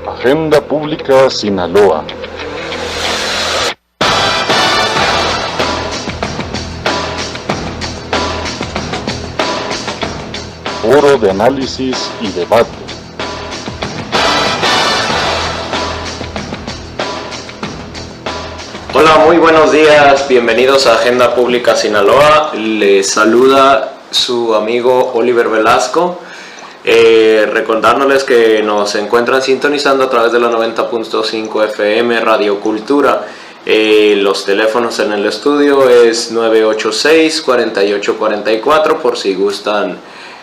Agenda Pública Sinaloa. Foro de análisis y debate. Hola, muy buenos días, bienvenidos a Agenda Pública Sinaloa. Les saluda su amigo Oliver Velasco. Recordándoles que nos encuentran sintonizando a través de la 90.5 FM Radio Cultura. Los teléfonos en el estudio es 986-4844 por si gustan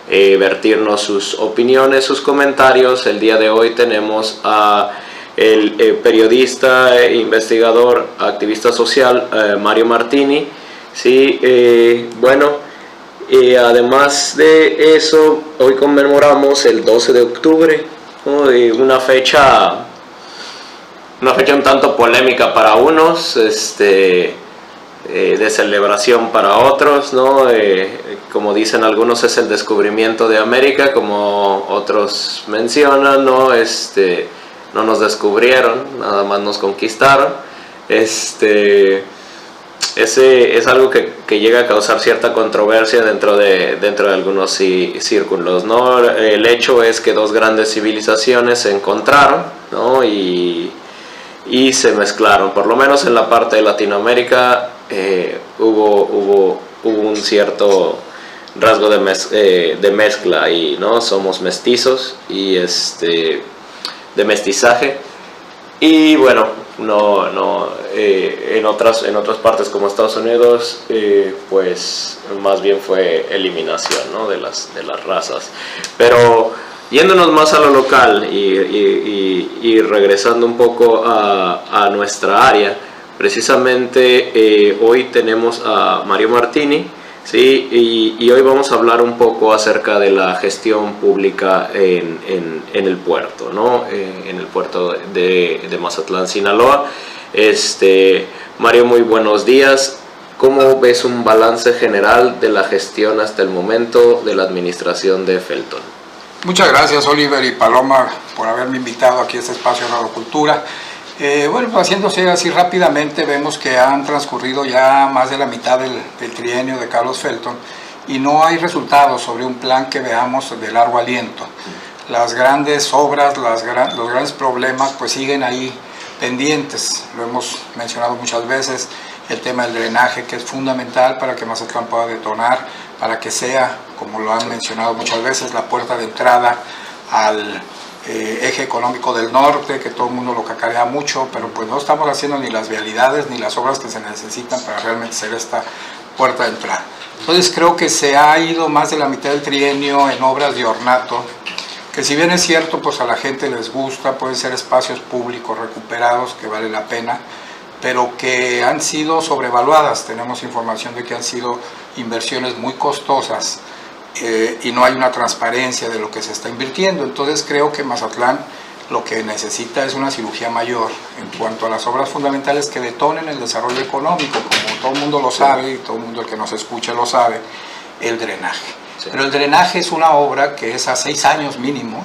vertirnos sus opiniones, sus comentarios. El día de hoy tenemos a el periodista, investigador, activista social Mario Martini. Sí, además de eso, hoy conmemoramos el 12 de octubre, ¿no? Una fecha un tanto polémica para unos, de celebración para otros, ¿no? Como dicen algunos, es el descubrimiento de América, como otros mencionan, ¿no? No nos descubrieron, nada más nos conquistaron. Ese es algo que llega a causar cierta controversia dentro de algunos círculos, ¿no? El hecho es que dos grandes civilizaciones se encontraron, ¿no? y se mezclaron. Por lo menos en la parte de Latinoamérica hubo un cierto rasgo de mezcla ahí, ¿no? Somos mestizos y de mestizaje. Y bueno, en otras partes como Estados Unidos, pues más bien fue eliminación, ¿no? de las razas. Pero yéndonos más a lo local y regresando un poco a nuestra área, precisamente hoy tenemos a Mario Martini, ¿sí? Y hoy vamos a hablar un poco acerca de la gestión pública en el puerto, ¿no? En el puerto de Mazatlán, Sinaloa. Mario, muy buenos días. ¿Cómo ves un balance general de la gestión hasta el momento de la administración de Felton? Muchas gracias, Oliver y Paloma, por haberme invitado aquí a este espacio de Radio Cultura. Bueno, pues haciéndose así rápidamente, vemos que han transcurrido ya más de la mitad del trienio de Carlos Felton y no hay resultados sobre un plan que veamos de largo aliento. Las grandes obras, los grandes problemas pues siguen ahí pendientes. Lo hemos mencionado muchas veces, el tema del drenaje, que es fundamental para que Mazatlán pueda detonar, para que sea, como lo han mencionado muchas veces, la puerta de entrada al eje económico del norte, que todo el mundo lo cacarea mucho, pero pues no estamos haciendo ni las vialidades ni las obras que se necesitan para realmente ser esta puerta de entrada. Entonces creo que se ha ido más de la mitad del trienio en obras de ornato, que si bien es cierto, pues a la gente les gusta, pueden ser espacios públicos recuperados que vale la pena, pero que han sido sobrevaluadas. Tenemos información de que han sido inversiones muy costosas y no hay una transparencia de lo que se está invirtiendo. Entonces creo que Mazatlán lo que necesita es una cirugía mayor en cuanto a las obras fundamentales que detonen el desarrollo económico, como todo el mundo lo sabe y todo el mundo el que nos escucha lo sabe, el drenaje. Sí. Pero el drenaje es una obra que es a 6 años mínimo,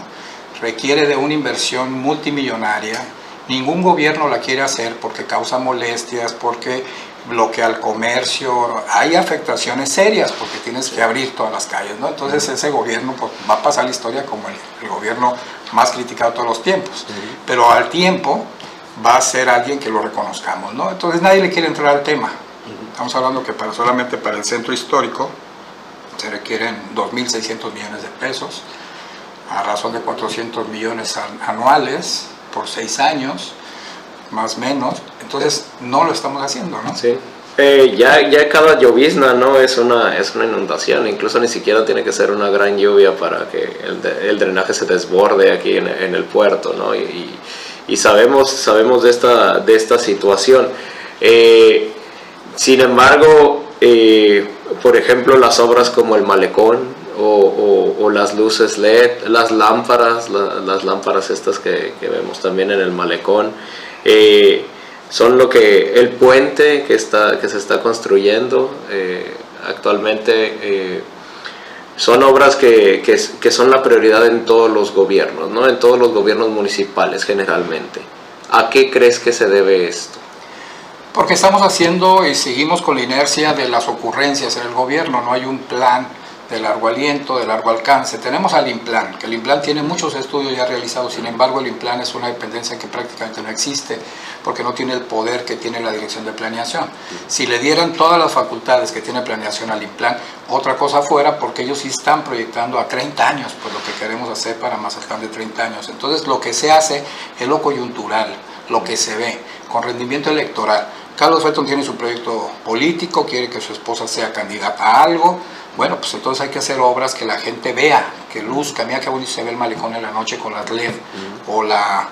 requiere de una inversión multimillonaria. Ningún gobierno la quiere hacer porque causa molestias, porque bloquea el comercio, hay afectaciones serias porque tienes que abrir todas las calles, ¿no? Entonces ese gobierno pues, va a pasar la historia como el gobierno más criticado de todos los tiempos, pero al tiempo va a ser alguien que lo reconozcamos, ¿no? Entonces nadie le quiere entrar al tema. Estamos hablando que solamente para el centro histórico se requieren 2.600 millones de pesos, a razón de 400 millones anuales por 6 años, más o menos. Entonces no lo estamos haciendo, ¿no? Sí. Ya cada llovizna, ¿no? es una inundación. Incluso ni siquiera tiene que ser una gran lluvia para que el drenaje se desborde aquí en el puerto, ¿no? Y sabemos de esta situación. Sin embargo, por ejemplo, las obras como el malecón o las luces LED, las lámparas estas que vemos también en el malecón, son lo que el puente que se está construyendo actualmente. Son obras que son la prioridad en todos los gobiernos, ¿no? En todos los gobiernos municipales generalmente. ¿A qué crees que se debe esto? Porque estamos haciendo y seguimos con la inercia de las ocurrencias en el gobierno. No hay un plan de largo aliento, de largo alcance. Tenemos al INPLAN, que el INPLAN tiene muchos estudios ya realizados. Sin embargo, el INPLAN es una dependencia que prácticamente no existe porque no tiene el poder que tiene la Dirección de Planeación. Si le dieran todas las facultades que tiene planeación al INPLAN, otra cosa fuera, porque ellos sí están proyectando a 30 años, pues lo que queremos hacer para Mazatlán de 30 años. Entonces, lo que se hace es lo coyuntural, lo que se ve, con rendimiento electoral. Carlos Felton tiene su proyecto político, quiere que su esposa sea candidata a algo. Bueno, pues entonces hay que hacer obras que la gente vea, que luzca. Mira qué bonito se ve el malecón en la noche con las LED, o la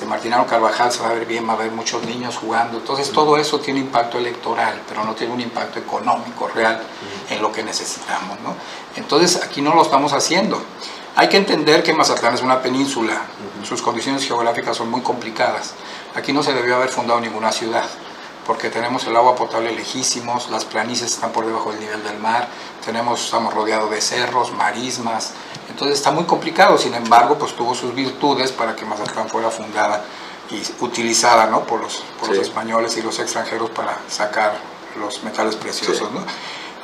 Martinano Carvajal, se va a ver bien, va a haber muchos niños jugando. Entonces todo eso tiene impacto electoral, pero no tiene un impacto económico real en lo que necesitamos, ¿no? Entonces aquí no lo estamos haciendo. Hay que entender que Mazatlán es una península, sus condiciones geográficas son muy complicadas. Aquí no se debió haber fundado ninguna ciudad, porque tenemos el agua potable lejísimos, las planicies están por debajo del nivel del mar, estamos rodeados de cerros, marismas, entonces está muy complicado. Sin embargo, pues tuvo sus virtudes para que Mazatlán fuera fundada y utilizada, ¿no?, por los españoles y los extranjeros para sacar los metales preciosos, ¿no?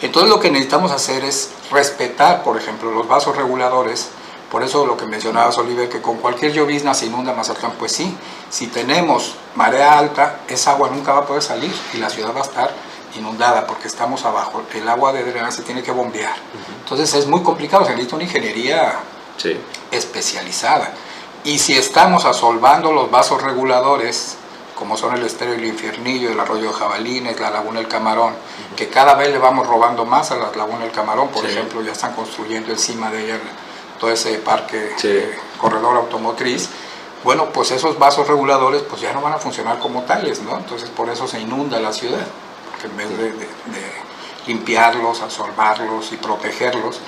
Entonces lo que necesitamos hacer es respetar, por ejemplo, los vasos reguladores. Por eso lo que mencionabas, Oliver, que con cualquier llovizna se inunda Mazatlán, pues sí, si tenemos marea alta, esa agua nunca va a poder salir y la ciudad va a estar inundada porque estamos abajo, el agua de drenaje se tiene que bombear. Entonces es muy complicado, se necesita una ingeniería especializada. Y si estamos asolvando los vasos reguladores, como son el estero del Infiernillo, el arroyo de Jabalines, la laguna del Camarón, que cada vez le vamos robando más a la laguna del Camarón, por ejemplo, ya están construyendo encima de ella todo ese parque, corredor automotriz. Bueno, pues esos vasos reguladores pues ya no van a funcionar como tales, ¿no? Entonces por eso se inunda la ciudad, porque en vez de limpiarlos, asolvarlos y protegerlos,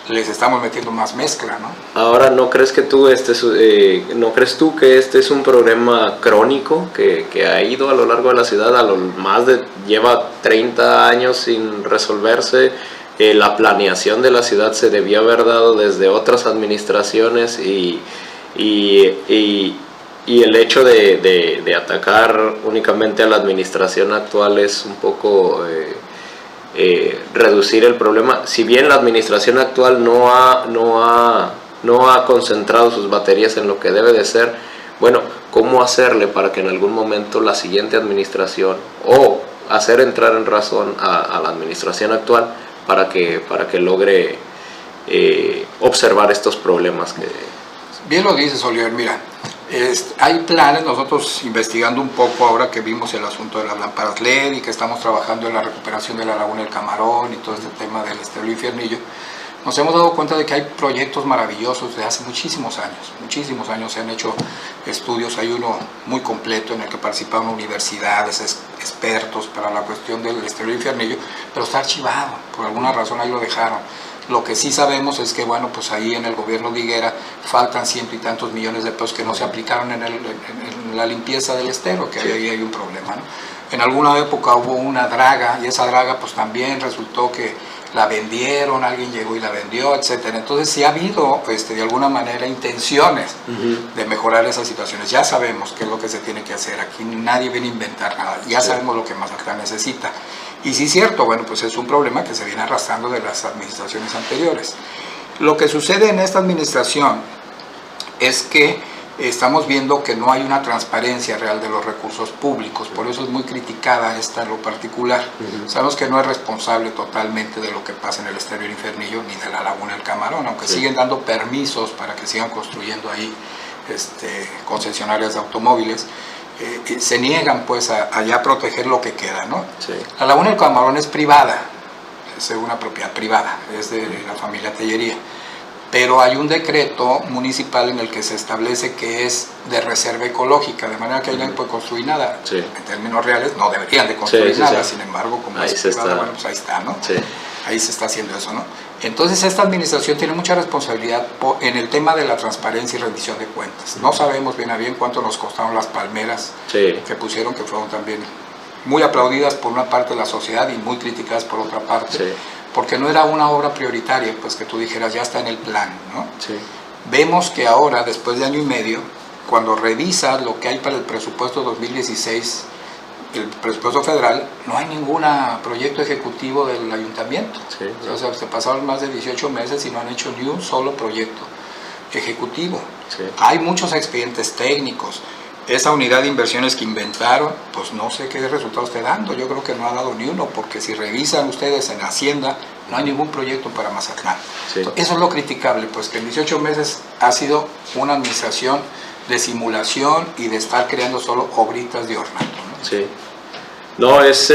les estamos metiendo más mezcla, ¿no? Ahora, ¿no crees que no crees tú que este es un problema crónico que ha ido a lo largo de la ciudad, lleva 30 años sin resolverse? La planeación de la ciudad se debió haber dado desde otras administraciones y el hecho de atacar únicamente a la administración actual es un poco reducir el problema. Si bien la administración actual no ha concentrado sus baterías en lo que debe de ser, bueno, ¿cómo hacerle para que en algún momento la siguiente administración, o hacer entrar en razón a la administración actual para que logre observar estos problemas que... Bien lo dices, Oliver. Mira, hay planes, nosotros investigando un poco ahora que vimos el asunto de las lámparas LED y que estamos trabajando en la recuperación de la laguna del Camarón y todo este tema del estero del Infiernillo, nos hemos dado cuenta de que hay proyectos maravillosos de hace muchísimos años se han hecho estudios. Hay uno muy completo en el que participaron universidades, expertos para la cuestión del estero del Infiernillo, pero está archivado, por alguna razón ahí lo dejaron. Lo que sí sabemos es que, bueno, pues ahí en el gobierno de Higuera faltan ciento y tantos millones de pesos que no se aplicaron en la limpieza del estero, que ahí hay un problema, ¿no? En alguna época hubo una draga, y esa draga pues también resultó que la vendieron, alguien llegó y la vendió, etcétera. Entonces sí ha habido de alguna manera intenciones de mejorar esas situaciones. Ya sabemos qué es lo que se tiene que hacer, aquí nadie viene a inventar nada, ya sabemos lo que Mazatlán necesita. Y sí es cierto, bueno, pues es un problema que se viene arrastrando de las administraciones anteriores. Lo que sucede en esta administración es que estamos viendo que no hay una transparencia real de los recursos públicos, por eso es muy criticada esta en lo particular. Sabemos que no es responsable totalmente de lo que pasa en el estero del Infiernillo ni de la laguna del Camarón, aunque siguen dando permisos para que sigan construyendo ahí concesionarias de automóviles. Se niegan pues a ya proteger lo que queda, ¿no? La laguna del Camarón es privada, es una propiedad privada, es de la familia Tellería, pero hay un decreto municipal en el que se establece que es de reserva ecológica, de manera que ahí no puede construir nada. En términos reales no deberían de construir nada. Sin embargo, como ahí es privada, bueno, pues ahí está, ¿no? ahí se está haciendo eso, ¿no? Entonces esta administración tiene mucha responsabilidad en el tema de la transparencia y rendición de cuentas. No sabemos bien a bien cuánto nos costaron las palmeras que pusieron, que fueron también muy aplaudidas por una parte de la sociedad y muy criticadas por otra parte, porque no era una obra prioritaria, pues que tú dijeras ya está en el plan, ¿no? Vemos que ahora, después de año y medio, cuando revisas lo que hay para el presupuesto 2016, el presupuesto federal, no hay ningún proyecto ejecutivo del ayuntamiento. O sea, se pasaron más de 18 meses y no han hecho ni un solo proyecto ejecutivo. Hay muchos expedientes técnicos. Esa unidad de inversiones que inventaron, pues no sé qué resultado esté dando. Yo creo que no ha dado ni uno, porque si revisan ustedes en Hacienda, no hay ningún proyecto para Mazatlán. Eso es lo criticable, pues que en 18 meses ha sido una administración de simulación y de estar creando solo obritas de ornato, ¿no? No, es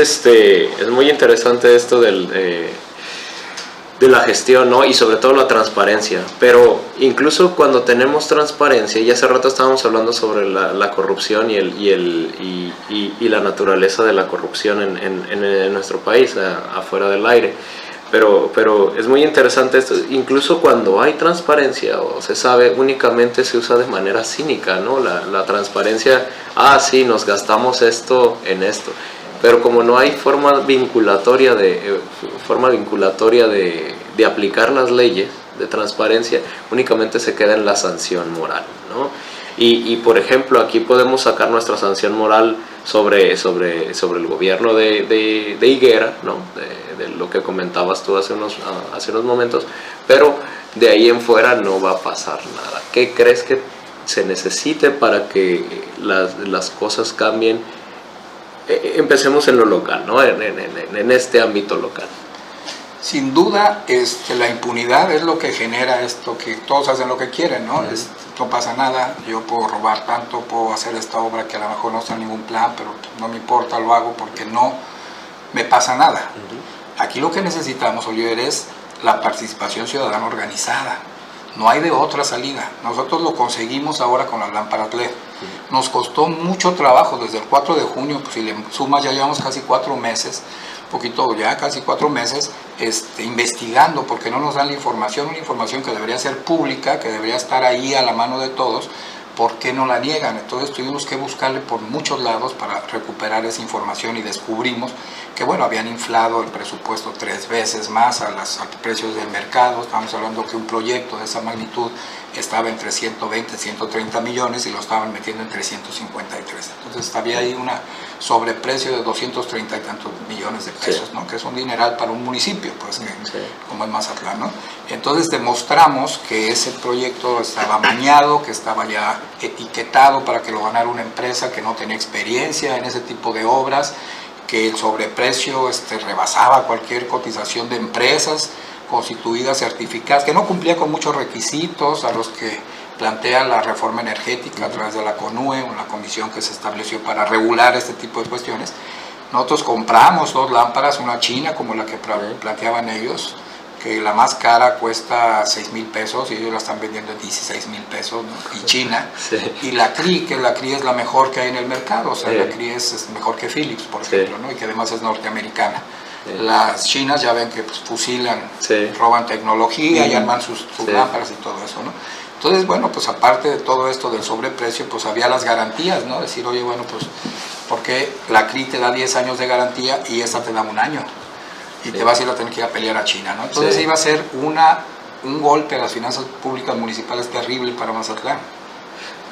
muy interesante esto de la gestión, ¿no? Y sobre todo la transparencia. Pero incluso cuando tenemos transparencia, y hace rato estábamos hablando sobre la corrupción y la naturaleza de la corrupción en nuestro país, afuera del aire. Pero es muy interesante esto, incluso cuando hay transparencia o se sabe, únicamente se usa de manera cínica, ¿no? La transparencia, sí, nos gastamos esto en esto, pero como no hay forma vinculatoria de aplicar las leyes de transparencia, únicamente se queda en la sanción moral, ¿no? Y por ejemplo, aquí podemos sacar nuestra sanción moral sobre el gobierno de Higuera, ¿no? De lo que comentabas tú hace unos momentos, pero de ahí en fuera no va a pasar nada. ¿Qué crees que se necesite para que las cosas cambien? Empecemos en lo local, ¿no? En este ámbito local. Sin duda, la impunidad es lo que genera esto, que todos hacen lo que quieren, ¿no? No pasa nada, yo puedo robar tanto, puedo hacer esta obra que a lo mejor no está en ningún plan, pero no me importa, lo hago porque no me pasa nada. Aquí lo que necesitamos, Oliver, es la participación ciudadana organizada. No hay de otra salida. Nosotros lo conseguimos ahora con las lámparas LED. Nos costó mucho trabajo desde el 4 de junio, pues si le sumas ya llevamos casi 4 meses, poquito ya, casi 4 meses, investigando, porque no nos dan la información, una información que debería ser pública, que debería estar ahí a la mano de todos. ¿Por qué no la niegan? Entonces tuvimos que buscarle por muchos lados para recuperar esa información y descubrimos que, bueno, habían inflado el presupuesto 3 veces más a los precios del mercado. Estamos hablando que un proyecto de esa magnitud estaba entre 120, 130 millones y lo estaban metiendo en 353. Entonces había ahí un sobreprecio de 230 y tantos millones de pesos, ¿no? Que es un dineral para un municipio, pues, como es Mazatlán, ¿no? Entonces demostramos que ese proyecto estaba amañado, que estaba ya etiquetado para que lo ganara una empresa que no tenía experiencia en ese tipo de obras, que el sobreprecio rebasaba cualquier cotización de empresas constituidas, certificadas, que no cumplía con muchos requisitos a los que plantea la reforma energética a través de la CONUE, una comisión que se estableció para regular este tipo de cuestiones. Nosotros compramos 2 lámparas, una china como la que planteaban ellos, que la más cara cuesta 6,000 pesos y ellos la están vendiendo en 16,000 pesos, ¿no? Y China, y la CRI, que la CRI es la mejor que hay en el mercado, o sea, la CRI es mejor que Philips, por ejemplo, ¿no? Y que además es norteamericana. Las chinas ya ven que pues, fusilan, roban tecnología y arman sus lámparas y todo eso, ¿no? Entonces, bueno, pues aparte de todo esto del sobreprecio, pues había las garantías, ¿no? Decir, oye, bueno, pues, ¿por qué la CRI te da 10 años de garantía y esta te da 1 año? Y te vas a ir a tener que ir a pelear a China, ¿no? Entonces iba a ser un golpe a las finanzas públicas municipales terrible para Mazatlán,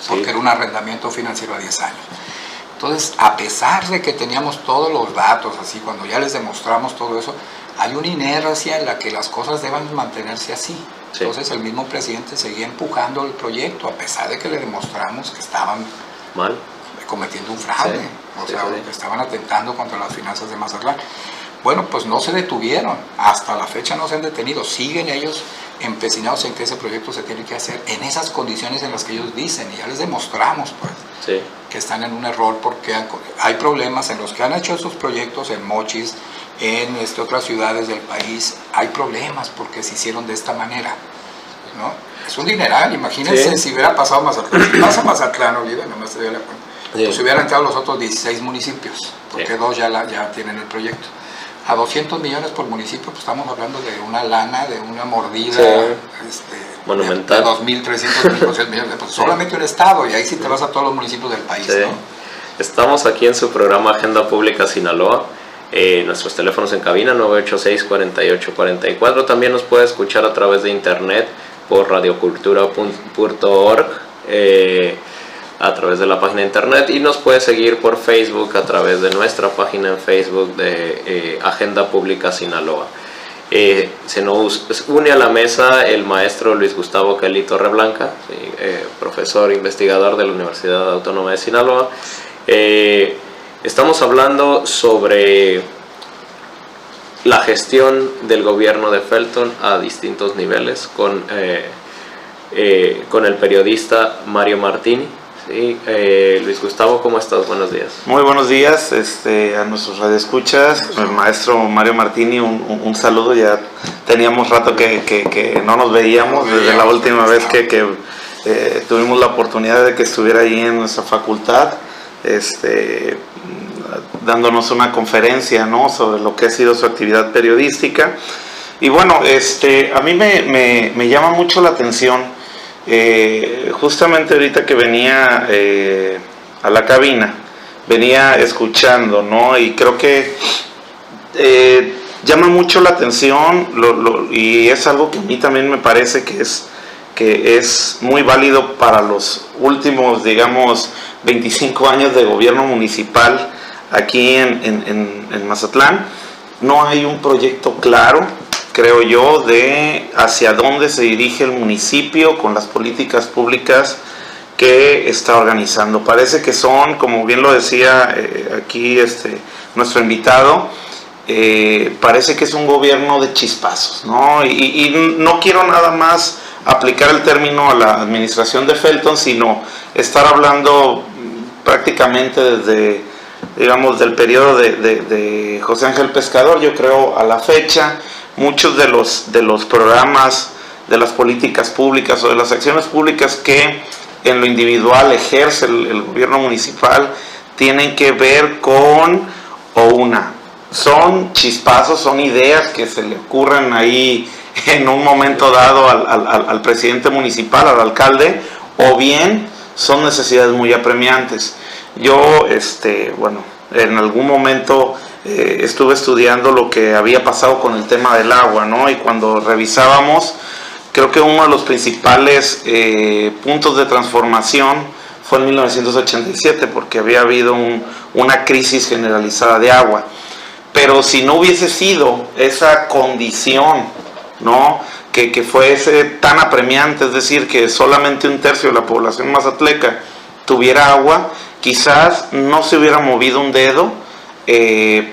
porque era un arrendamiento financiero a 10 años. Entonces, a pesar de que teníamos todos los datos, así, cuando ya les demostramos todo eso, hay una inercia en la que las cosas deben mantenerse así. Entonces, el mismo presidente seguía empujando el proyecto, a pesar de que le demostramos que estaban mal cometiendo un fraude, que estaban atentando contra las finanzas de Mazatlán. Bueno, pues no se detuvieron, hasta la fecha no se han detenido, siguen ellos empecinados en que ese proyecto se tiene que hacer en esas condiciones en las que ellos dicen, y ya les demostramos pues, que están en un error, porque hay problemas en los que han hecho estos proyectos en Mochis, en otras ciudades del país, hay problemas porque se hicieron de esta manera, ¿no? Es un dineral, imagínense si hubiera pasado Mazatlán, si pasa Mazatlán, olvida, nomás te doy la cuenta, pues hubieran entrado los otros 16 municipios, porque 2 ya tienen el proyecto. a 200 millones por municipio, pues estamos hablando de una lana, de una mordida monumental. de 2.300 millones de pesos. Solamente un estado, y ahí sí te vas a todos los municipios del país, ¿no? Estamos aquí en su programa Agenda Pública Sinaloa. Nuestros teléfonos en cabina 986-4844. También nos puede escuchar a través de internet por radiocultura.org, a través de la página de internet, y nos puede seguir por Facebook a través de nuestra página en Facebook de Agenda Pública Sinaloa. Se nos une a la mesa el maestro Luis Gustavo Kelly Torreblanca, profesor investigador de la Universidad Autónoma de Sinaloa. Estamos hablando sobre la gestión del gobierno de Felton a distintos niveles con el periodista Mario Martini. Sí, Luis Gustavo, ¿cómo estás? Buenos días. Muy buenos días a nuestros radioescuchas, el maestro Mario Martini, un saludo. Ya teníamos rato que no nos veíamos desde la última vez que tuvimos la oportunidad de que estuviera ahí en nuestra facultad, dándonos una conferencia, ¿no?, sobre lo que ha sido su actividad periodística. Y bueno, a mí me llama mucho la atención. Justamente ahorita que venía a la cabina, venía escuchando, ¿no? Y creo que llama mucho la atención y es algo que a mí también me parece que es muy válido para los últimos, digamos, 25 años de gobierno municipal aquí en Mazatlán. No hay un proyecto claro, creo yo, de hacia dónde se dirige el municipio con las políticas públicas que está organizando. Parece que son, como bien lo decía aquí nuestro invitado, parece que es un gobierno de chispazos, ¿no? Y no quiero nada más aplicar el término a la administración de Felton, sino estar hablando prácticamente desde, digamos, del periodo de José Ángel Pescador, yo creo, a la fecha. Muchos de los programas, de las políticas públicas o de las acciones públicas que en lo individual ejerce el gobierno municipal tienen que ver con, son chispazos, son ideas que se le ocurren ahí en un momento dado al presidente municipal, al alcalde, o bien son necesidades muy apremiantes. Yo, en algún momento estuve estudiando lo que había pasado con el tema del agua, ¿no? Y cuando revisábamos, creo que uno de los principales puntos de transformación fue en 1987, porque había habido una crisis generalizada de agua. Pero si no hubiese sido esa condición, ¿no?, que fuese tan apremiante, es decir, que solamente 1/3 de la población mazatleca tuviera agua, quizás no se hubiera movido un dedo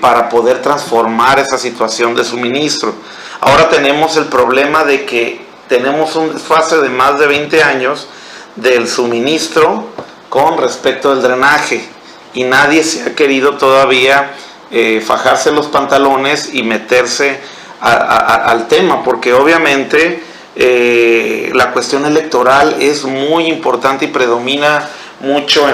para poder transformar esa situación de suministro. Ahora tenemos el problema de que tenemos un desfase de más de 20 años del suministro con respecto al drenaje, y nadie se ha querido todavía fajarse los pantalones y meterse al tema, porque obviamente la cuestión electoral es muy importante y predomina mucho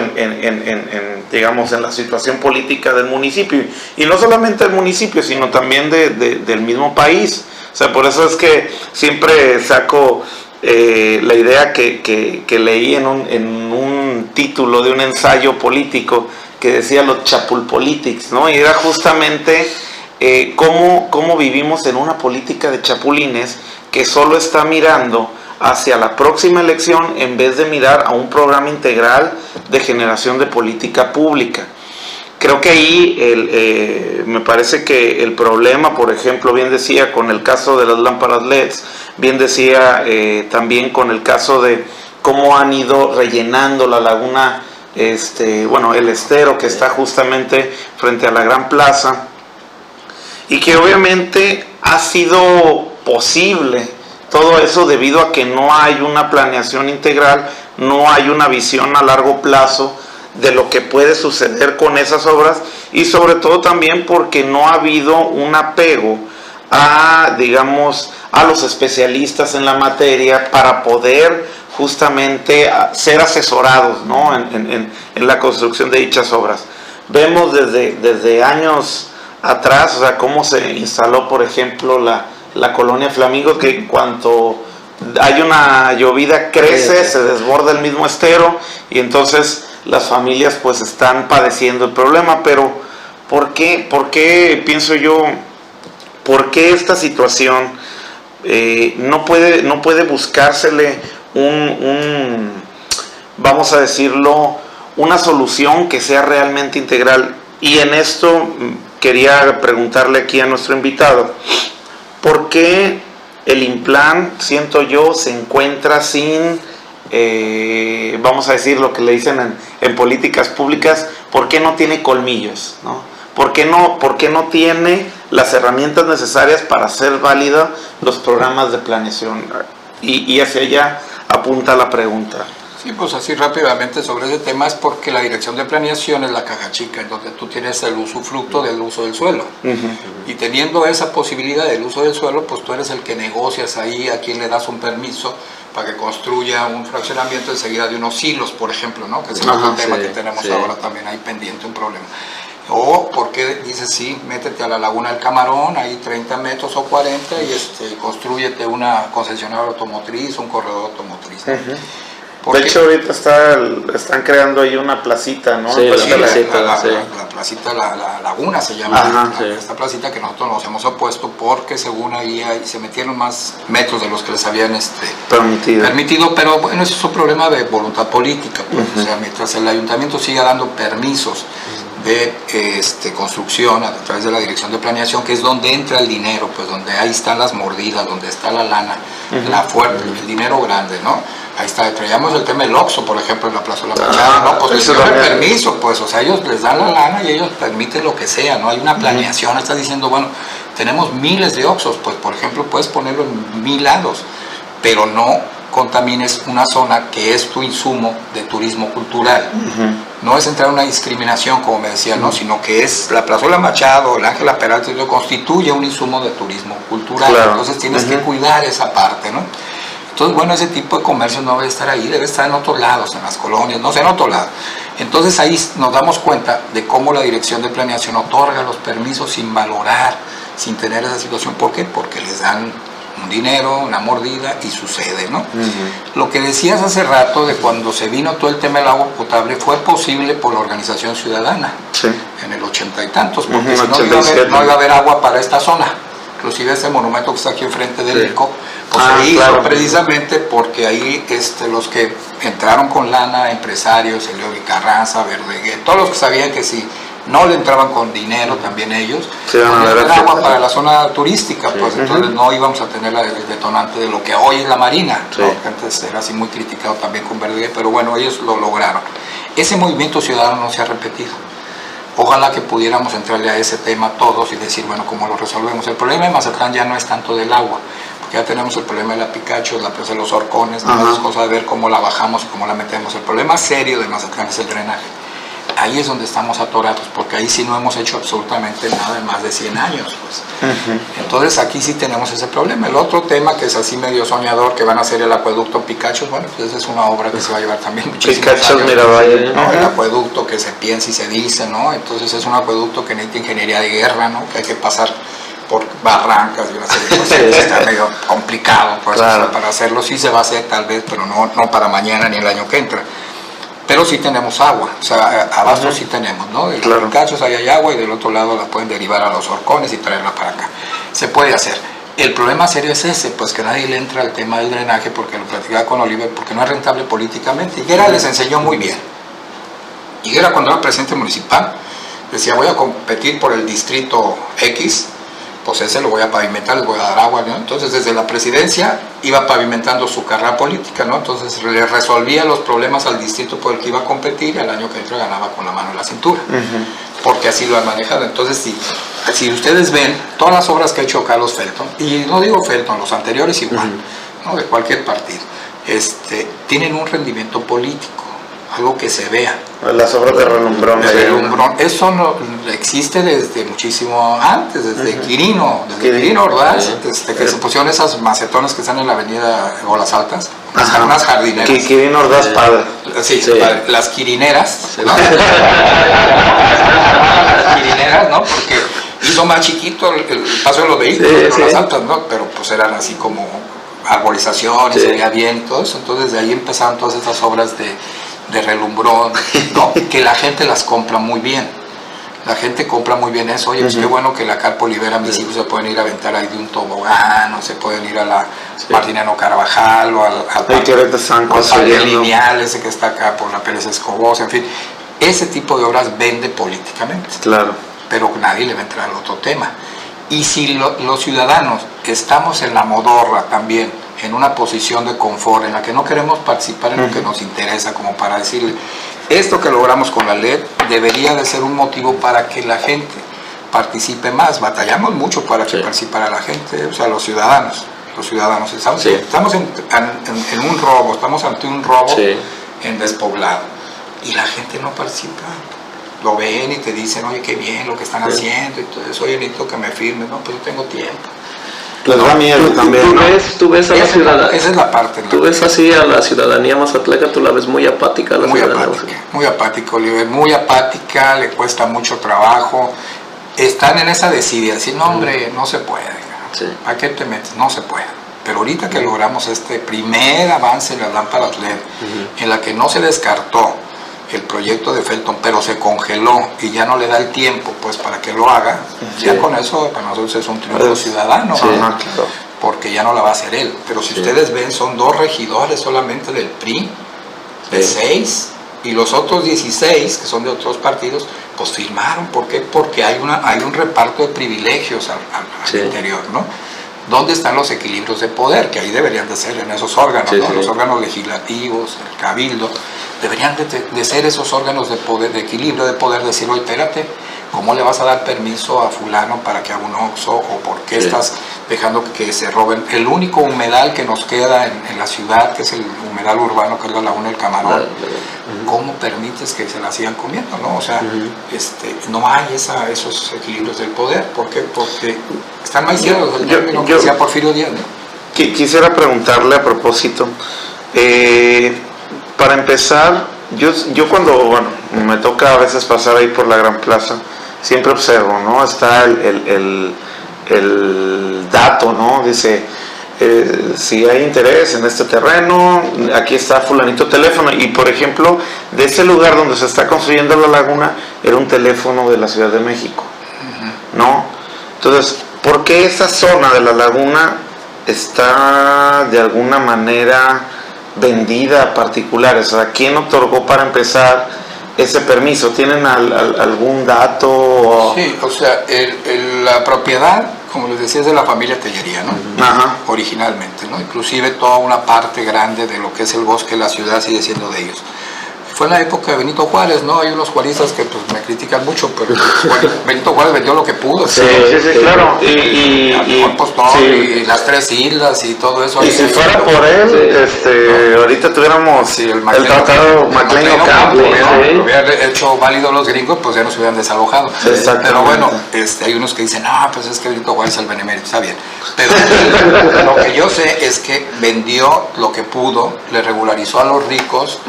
digamos, en la situación política del municipio, y no solamente del municipio, sino también del mismo país. O sea, por eso es que siempre saco la idea que leí en un título de un ensayo político que decía los chapulpolitics, ¿no? Y era justamente cómo vivimos en una política de chapulines que solo está mirando hacia la próxima elección en vez de mirar a un programa integral de generación de política pública. Creo que ahí me parece que el problema, por ejemplo, bien decía con el caso de las lámparas LEDs, bien decía también con el caso de cómo han ido rellenando la laguna, el estero que está justamente frente a la Gran Plaza, y que obviamente ha sido posible todo eso debido a que no hay una planeación integral, no hay una visión a largo plazo de lo que puede suceder con esas obras, y sobre todo también porque no ha habido un apego a los especialistas en la materia para poder justamente ser asesorados, ¿no?, en la construcción de dichas obras. Vemos desde años atrás, o sea, cómo se instaló, por ejemplo, la colonia Flamingo, que en cuanto hay una llovida crece, se desborda el mismo estero y entonces las familias pues están padeciendo el problema. Pero ¿por qué pienso yo, por qué esta situación no puede buscársele vamos a decirlo, una solución que sea realmente integral? Y en esto quería preguntarle aquí a nuestro invitado, ¿por qué el Implan, siento yo, se encuentra sin, vamos a decir lo que le dicen en políticas públicas, ¿por qué no tiene colmillos, ¿no? ¿Por qué no tiene las herramientas necesarias para hacer válidos los programas de planeación? Y hacia allá apunta la pregunta. Sí, pues así rápidamente sobre ese tema es porque la dirección de planeación es la caja chica, en donde tú tienes el usufructo del uso del suelo. Y teniendo esa posibilidad del uso del suelo, pues tú eres el que negocias ahí a quien le das un permiso para que construya un fraccionamiento enseguida de unos silos, por ejemplo, ¿no? Que es el otro tema que tenemos ahora también ahí pendiente, un problema. O porque dices, sí, métete a la Laguna del Camarón, ahí 30 metros o 40 y construyete una concesionaria automotriz, un corredor automotriz. De hecho, ahorita están creando ahí una placita, ¿no? Sí, la placita, la Laguna se llama. Esta placita que nosotros nos hemos opuesto porque según ahí se metieron más metros de los que les habían permitido, pero bueno, eso es un problema de voluntad política. Pues. O sea, mientras el ayuntamiento siga dando permisos de construcción a través de la dirección de planeación, que es donde entra el dinero, pues donde ahí están las mordidas, donde está la lana, la fuerte, el dinero grande, ¿no? Ahí está, traíamos el tema del Oxxo, por ejemplo, en la Plaza de la Machada, ¿no? Pues les dieron el permiso, pues, o sea, ellos les dan la lana y ellos permiten lo que sea, ¿no? Hay una planeación, estás diciendo, bueno, tenemos miles de Oxxos, pues, por ejemplo, puedes ponerlo en 1000 lados, pero no contamines una zona que es tu insumo de turismo cultural. No es entrar en una discriminación, como me decía, ¿no? Sino que es la Plazuela Machado, el Ángela Peralta, constituye un insumo de turismo cultural. Claro. Entonces tienes que cuidar esa parte, ¿no? Entonces, bueno, ese tipo de comercio no debe estar ahí, debe estar en otros lados, en las colonias, no sé, en otro lado. Entonces ahí nos damos cuenta de cómo la dirección de planeación otorga los permisos sin valorar, sin tener esa situación. ¿Por qué? Porque les dan un dinero, una mordida y sucede, ¿no? Lo que decías hace rato de cuando se vino todo el tema del agua potable fue posible por la organización ciudadana, en el 80 y tantos, porque si no iba a haber agua para esta zona. Inclusive este monumento que está aquí enfrente del ICO, pues se hizo precisamente porque ahí los que entraron con lana, empresarios, Elio Carranza, Verdeguer, todos los que sabían que si no le entraban con dinero también ellos, tenían agua para la zona turística, pues entonces no íbamos a tener el detonante de lo que hoy es la Marina, ¿no? Que antes era así muy criticado también con Verdeguer, pero bueno, ellos lo lograron. Ese movimiento ciudadano no se ha repetido. Ojalá que pudiéramos entrarle a ese tema todos y decir, bueno, ¿cómo lo resolvemos? El problema de Mazatlán ya no es tanto del agua, porque ya tenemos el problema de la Picacho, la presa de los Horcones, las cosas de ver cómo la bajamos y cómo la metemos. El problema serio de Mazatlán es el drenaje. Ahí es donde estamos atorados, porque ahí sí no hemos hecho absolutamente nada en más de 100 años. Pues. Entonces aquí sí tenemos ese problema. El otro tema que es así medio soñador, que van a hacer el acueducto Picacho, bueno, pues esa es una obra que se va a llevar también muchísimos años. Miravalle, ¿no? El acueducto que se piensa y se dice, ¿no? Entonces es un acueducto que necesita ingeniería de guerra, ¿no? Que hay que pasar por barrancas y una serie de cosas. Está medio complicado, pues, o sea, para hacerlo sí se va a hacer tal vez, pero no para mañana ni el año que entra. Pero sí tenemos agua, o sea, abasto sí tenemos, ¿no? De los Picachos ahí hay agua y del otro lado la pueden derivar a los Horcones y traerla para acá. Se puede hacer. El problema serio es ese, pues que nadie le entra al tema del drenaje, porque lo platicaba con Oliver, porque no es rentable políticamente. Higuera les enseñó muy bien. Higuera, cuando era presidente municipal, decía, voy a competir por el distrito X, pues ese lo voy a pavimentar, les voy a dar agua, ¿no? Entonces desde la presidencia iba pavimentando su carrera política, ¿no? Entonces le resolvía los problemas al distrito por el que iba a competir y al año que entra ganaba con la mano en la cintura, porque así lo han manejado. Entonces si ustedes ven todas las obras que ha hecho Carlos Felton, y no digo Felton, los anteriores igual, ¿no? De cualquier partido, tienen un rendimiento político, algo que se vea. Las obras de relumbrón. Eso no existe desde muchísimo antes, desde Quirino Ordaz, desde que se pusieron esas macetones que están en la avenida Olas Altas, unas jardineras. Quirino Ordaz padre. Sí. Padre. Las quirineras, ¿no? Las quirineras, ¿no? Porque hizo más chiquito el paso de los vehículos, Sí, pero sí. las altas, ¿no? Pero pues eran así como arborización y Sí. se veía bien y todo eso. Entonces de ahí empezaron todas estas obras de relumbrón, ¿no? Que la gente las compra muy bien. La gente compra muy bien eso. Oye, pues qué bueno que la Carpo libera, mis hijos se pueden ir a aventar ahí de un tobogán, o se pueden ir a la Martiniano Carvajal, o al Hay que ver, te están parque construyendo. lineal, ese que está acá por la Pérez Escobosa, en fin. Ese tipo de obras vende políticamente, Claro. pero nadie le va a entrar al otro tema. Y si los ciudadanos estamos en la modorra también, en una posición de confort, en la que no queremos participar en lo que nos interesa, como para decirle, esto que logramos con la LED debería de ser un motivo para que la gente participe más. Batallamos mucho para que participara la gente, o sea, los ciudadanos. Estamos en un robo, estamos ante un robo en despoblado, y la gente no participa. Lo ven y te dicen, oye, qué bien lo que están haciendo, y todo eso, oye, necesito que me firmes, no, pues yo tengo tiempo. Les da miedo también, ¿no? Tú ves a la ciudadanía. Esa es la parte. Tú ves así a la ciudadanía mazatleca, tú la ves muy apática. Muy apática, Oliver, muy apática, le cuesta mucho trabajo. Están en esa desidia, decir, no, hombre, no se puede. Sí. ¿A qué te metes? No se puede. Pero ahorita que logramos este primer avance en las lámparas LED, en la que no se descartó el proyecto de Felton, pero se congeló y ya no le da el tiempo pues para que lo haga, ya con eso para nosotros es un triunfo ciudadano, Claro. porque ya no la va a hacer él. Pero si ustedes ven, son 2 regidores solamente del PRI, de 6, y los otros 16, que son de otros partidos, pues firmaron. ¿Por qué? Porque hay un reparto de privilegios al interior, ¿no? ¿Dónde están los equilibrios de poder? Que ahí deberían de ser en esos órganos, ¿no? Los órganos legislativos, el cabildo, deberían de ser esos órganos de poder, de equilibrio de poder, decir, oye, espérate, ¿cómo le vas a dar permiso a fulano para que haga un oxxo? ¿O por qué estás dejando que se roben el único humedal que nos queda en la ciudad, que es el humedal urbano, que es la Laguna del Camarón? ¿Cómo permites que se la sigan comiendo, no? O sea, no hay esos equilibrios del poder. ¿Por qué? Porque están maiciados, el término que decía Porfirio Díaz, ¿no? Quisiera preguntarle a propósito, para empezar, yo cuando me toca a veces pasar ahí por la Gran Plaza, siempre observo, ¿no? Está el dato, ¿no? Dice, si hay interés en este terreno, aquí está fulanito teléfono, y por ejemplo, de ese lugar donde se está construyendo la laguna, era un teléfono de la Ciudad de México, ¿no? Entonces, ¿por qué esa zona de la laguna está de alguna manera vendida a particulares? O sea, ¿quién otorgó para empezar ese permiso? ¿Tienen algún dato? Sí, o sea, la propiedad, como les decía, es de la familia Tellería, ¿no? Originalmente, ¿no? Inclusive toda una parte grande de lo que es el bosque de la ciudad sigue siendo de ellos. Fue en la época de Benito Juárez, ¿no? Hay unos juaristas que pues me critican mucho, pero Benito Juárez vendió lo que pudo. Sí, claro. Y las 3 islas y todo eso. Y si fuera por él, ahorita tuviéramos el tratado MacLean-Ocampo, ¿no? Hubieran hecho válido los gringos, pues ya nos hubieran desalojado. Pero bueno, hay unos que dicen, no, pues es que Benito Juárez es el benemérito, está bien. Pero lo que yo sé es que vendió lo que pudo, le regularizó a los ricos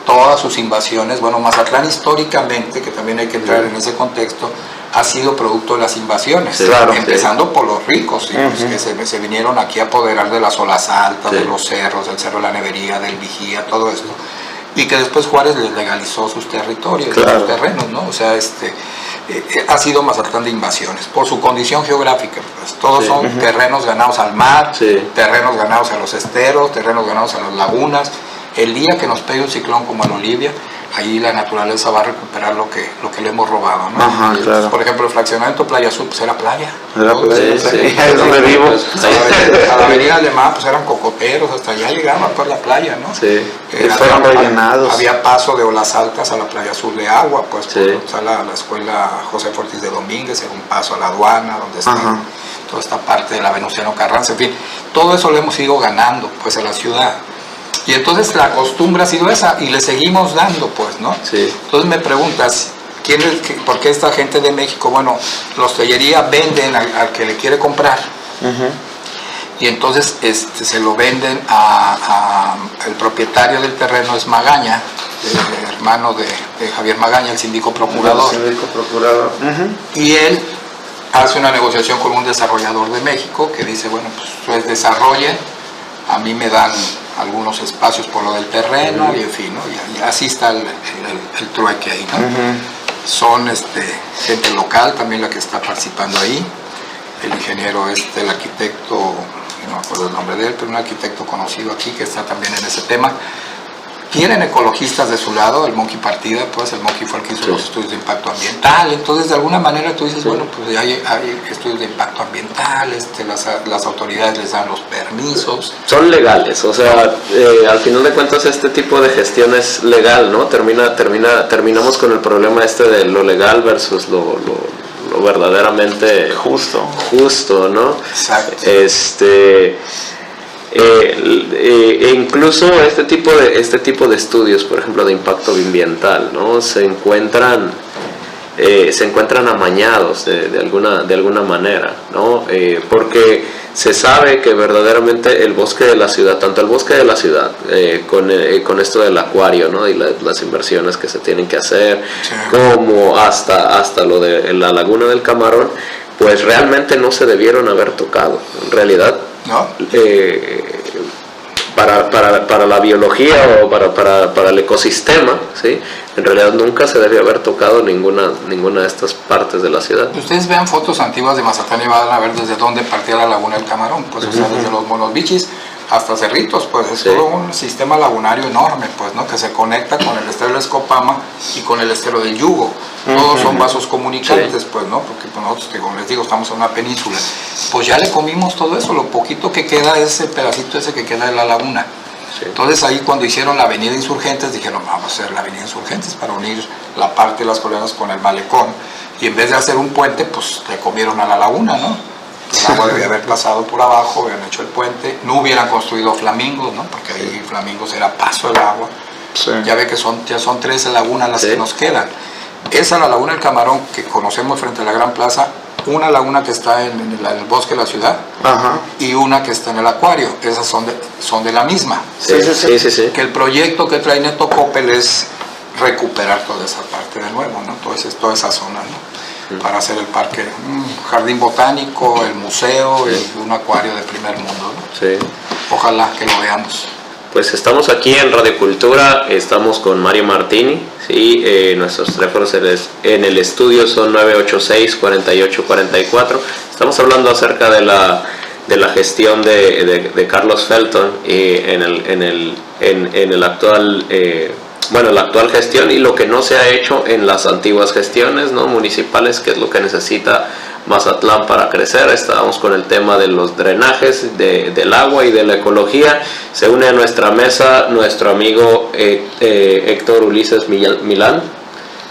todas sus invasiones. Bueno, Mazatlán históricamente, que también hay que entrar en ese contexto, ha sido producto de las invasiones, empezando por los ricos, que se vinieron aquí a apoderar de las olas altas, de los cerros, del Cerro de la Nevería, del Vigía, todo esto, y que después Juárez les legalizó sus territorios, sus terrenos, ¿no? O sea, ha sido Mazatlán de invasiones, por su condición geográfica, pues todos son terrenos ganados al mar, terrenos ganados a los esteros, terrenos ganados a las lagunas. El día que nos pegue un ciclón como en Olivia, ahí la naturaleza va a recuperar lo que le hemos robado, ¿no? Entonces, por ejemplo, el fraccionamiento Playa Sur, pues era playa. Es donde vivo. A la avenida Alemán, pues eran cocoteros, hasta allá llegaba pues la playa, ¿no? Fueron rellenados. Había paso de olas altas a la Playa Azul de Agua, pues, o la escuela José Ortiz de Domínguez, era un paso a la aduana, donde está toda esta parte de la Venustiano Carranza, en fin, todo eso lo hemos ido ganando, pues, a la ciudad. Y entonces la costumbre ha sido esa, y le seguimos dando, pues, ¿no? Entonces me preguntas, ¿por qué esta gente de México? Bueno, los Tellería venden al que le quiere comprar, y entonces se lo venden el propietario del terreno es Magaña, hermano de Javier Magaña, el síndico procurador. Y Y él hace una negociación con un desarrollador de México que dice, bueno, pues desarrollen, a mí me dan algunos espacios por lo del terreno y en fin, ¿no? Y así está el trueque ahí, ¿no? Son gente local también la que está participando ahí, el ingeniero el arquitecto, no me acuerdo el nombre de él, pero un arquitecto conocido aquí que está también en ese tema. Tienen ecologistas de su lado, el Monkey Partida, pues el Monkey fue el que hizo los estudios de impacto ambiental, entonces de alguna manera tú dices, bueno, pues hay estudios de impacto ambiental, las autoridades les dan los permisos. Son legales, o sea, al final de cuentas este tipo de gestión es legal, ¿no? Terminamos con el problema de lo legal versus lo verdaderamente justo, ¿no? Exacto. Incluso este tipo de estudios, por ejemplo, de impacto ambiental, ¿no? se encuentran amañados de alguna manera, ¿no? Porque se sabe que verdaderamente el bosque de la ciudad, tanto el bosque de la ciudad, con esto del acuario, ¿no? Y las inversiones que se tienen que hacer, sí, como hasta lo de la laguna del Camarón, pues realmente no se debieron haber tocado, en realidad. ¿No? Para la biología o para el ecosistema, ¿sí? En realidad nunca se debe haber tocado ninguna de estas partes de la ciudad. Ustedes vean fotos antiguas de Mazatlán y van a ver desde dónde partía la laguna del Camarón, pues o sea, desde los Monobichis hasta Cerritos, pues es todo un sistema lagunario enorme, pues, ¿no? Que se conecta con el estero del Escopama y con el estero del Yugo. Todos son vasos comunicantes, pues, ¿no? Porque pues, nosotros, como les digo, estamos en una península. Pues ya le comimos todo eso, lo poquito que queda es el pedacito ese que queda de la laguna. Entonces ahí cuando hicieron la avenida Insurgentes, dijeron, vamos a hacer la avenida Insurgentes para unir la parte de las colinas con el malecón. Y en vez de hacer un puente, pues le comieron a la laguna, ¿no? El agua debía haber pasado por abajo, hubieran hecho el puente, no hubieran construido flamingos, ¿no? Porque ahí flamingos era paso del agua. Sí. Ya ve que ya son 13 lagunas las que nos quedan. Esa, la laguna del Camarón que conocemos frente a la Gran Plaza, una laguna que está en el bosque de la ciudad, ajá, y una que está en el acuario, esas son de la misma. Sí. Que el proyecto que trae Neto Coppel es recuperar toda esa parte de nuevo, ¿no? Toda esa zona, ¿no? Para hacer el parque, jardín botánico, el museo y un acuario de primer mundo, ¿no? Sí. Ojalá que lo veamos. Pues estamos aquí en Radio Cultura, estamos con Mario Martini, ¿sí? Nuestros teléfonos en el estudio son 986-4844. Estamos hablando acerca de la gestión de Carlos Felton en el actual... la actual gestión y lo que no se ha hecho en las antiguas gestiones, ¿no? Municipales, que es lo que necesita Mazatlán para crecer. Estábamos con el tema de los drenajes, del agua y de la ecología. Se une a nuestra mesa nuestro amigo Héctor Ulises Milán.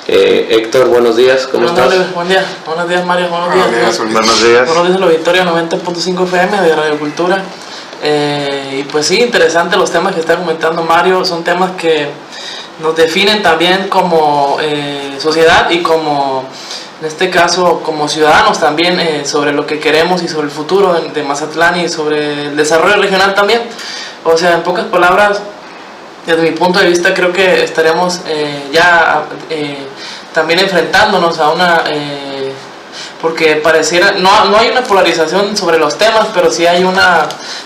Héctor, buenos días, ¿cómo estás? Buen día, buenos días Mario, buenos días. Buenos días. Buenos días, la Victoria 90.5 FM de Radio Cultura. Y pues sí, interesante los temas que está comentando Mario, son temas que nos definen también como sociedad y como, en este caso, como ciudadanos también, sobre lo que queremos y sobre el futuro de Mazatlán y sobre el desarrollo regional también. O sea, en pocas palabras, desde mi punto de vista, creo que estaríamos también enfrentándonos a una... porque pareciera, no hay una polarización sobre los temas, pero sí hay una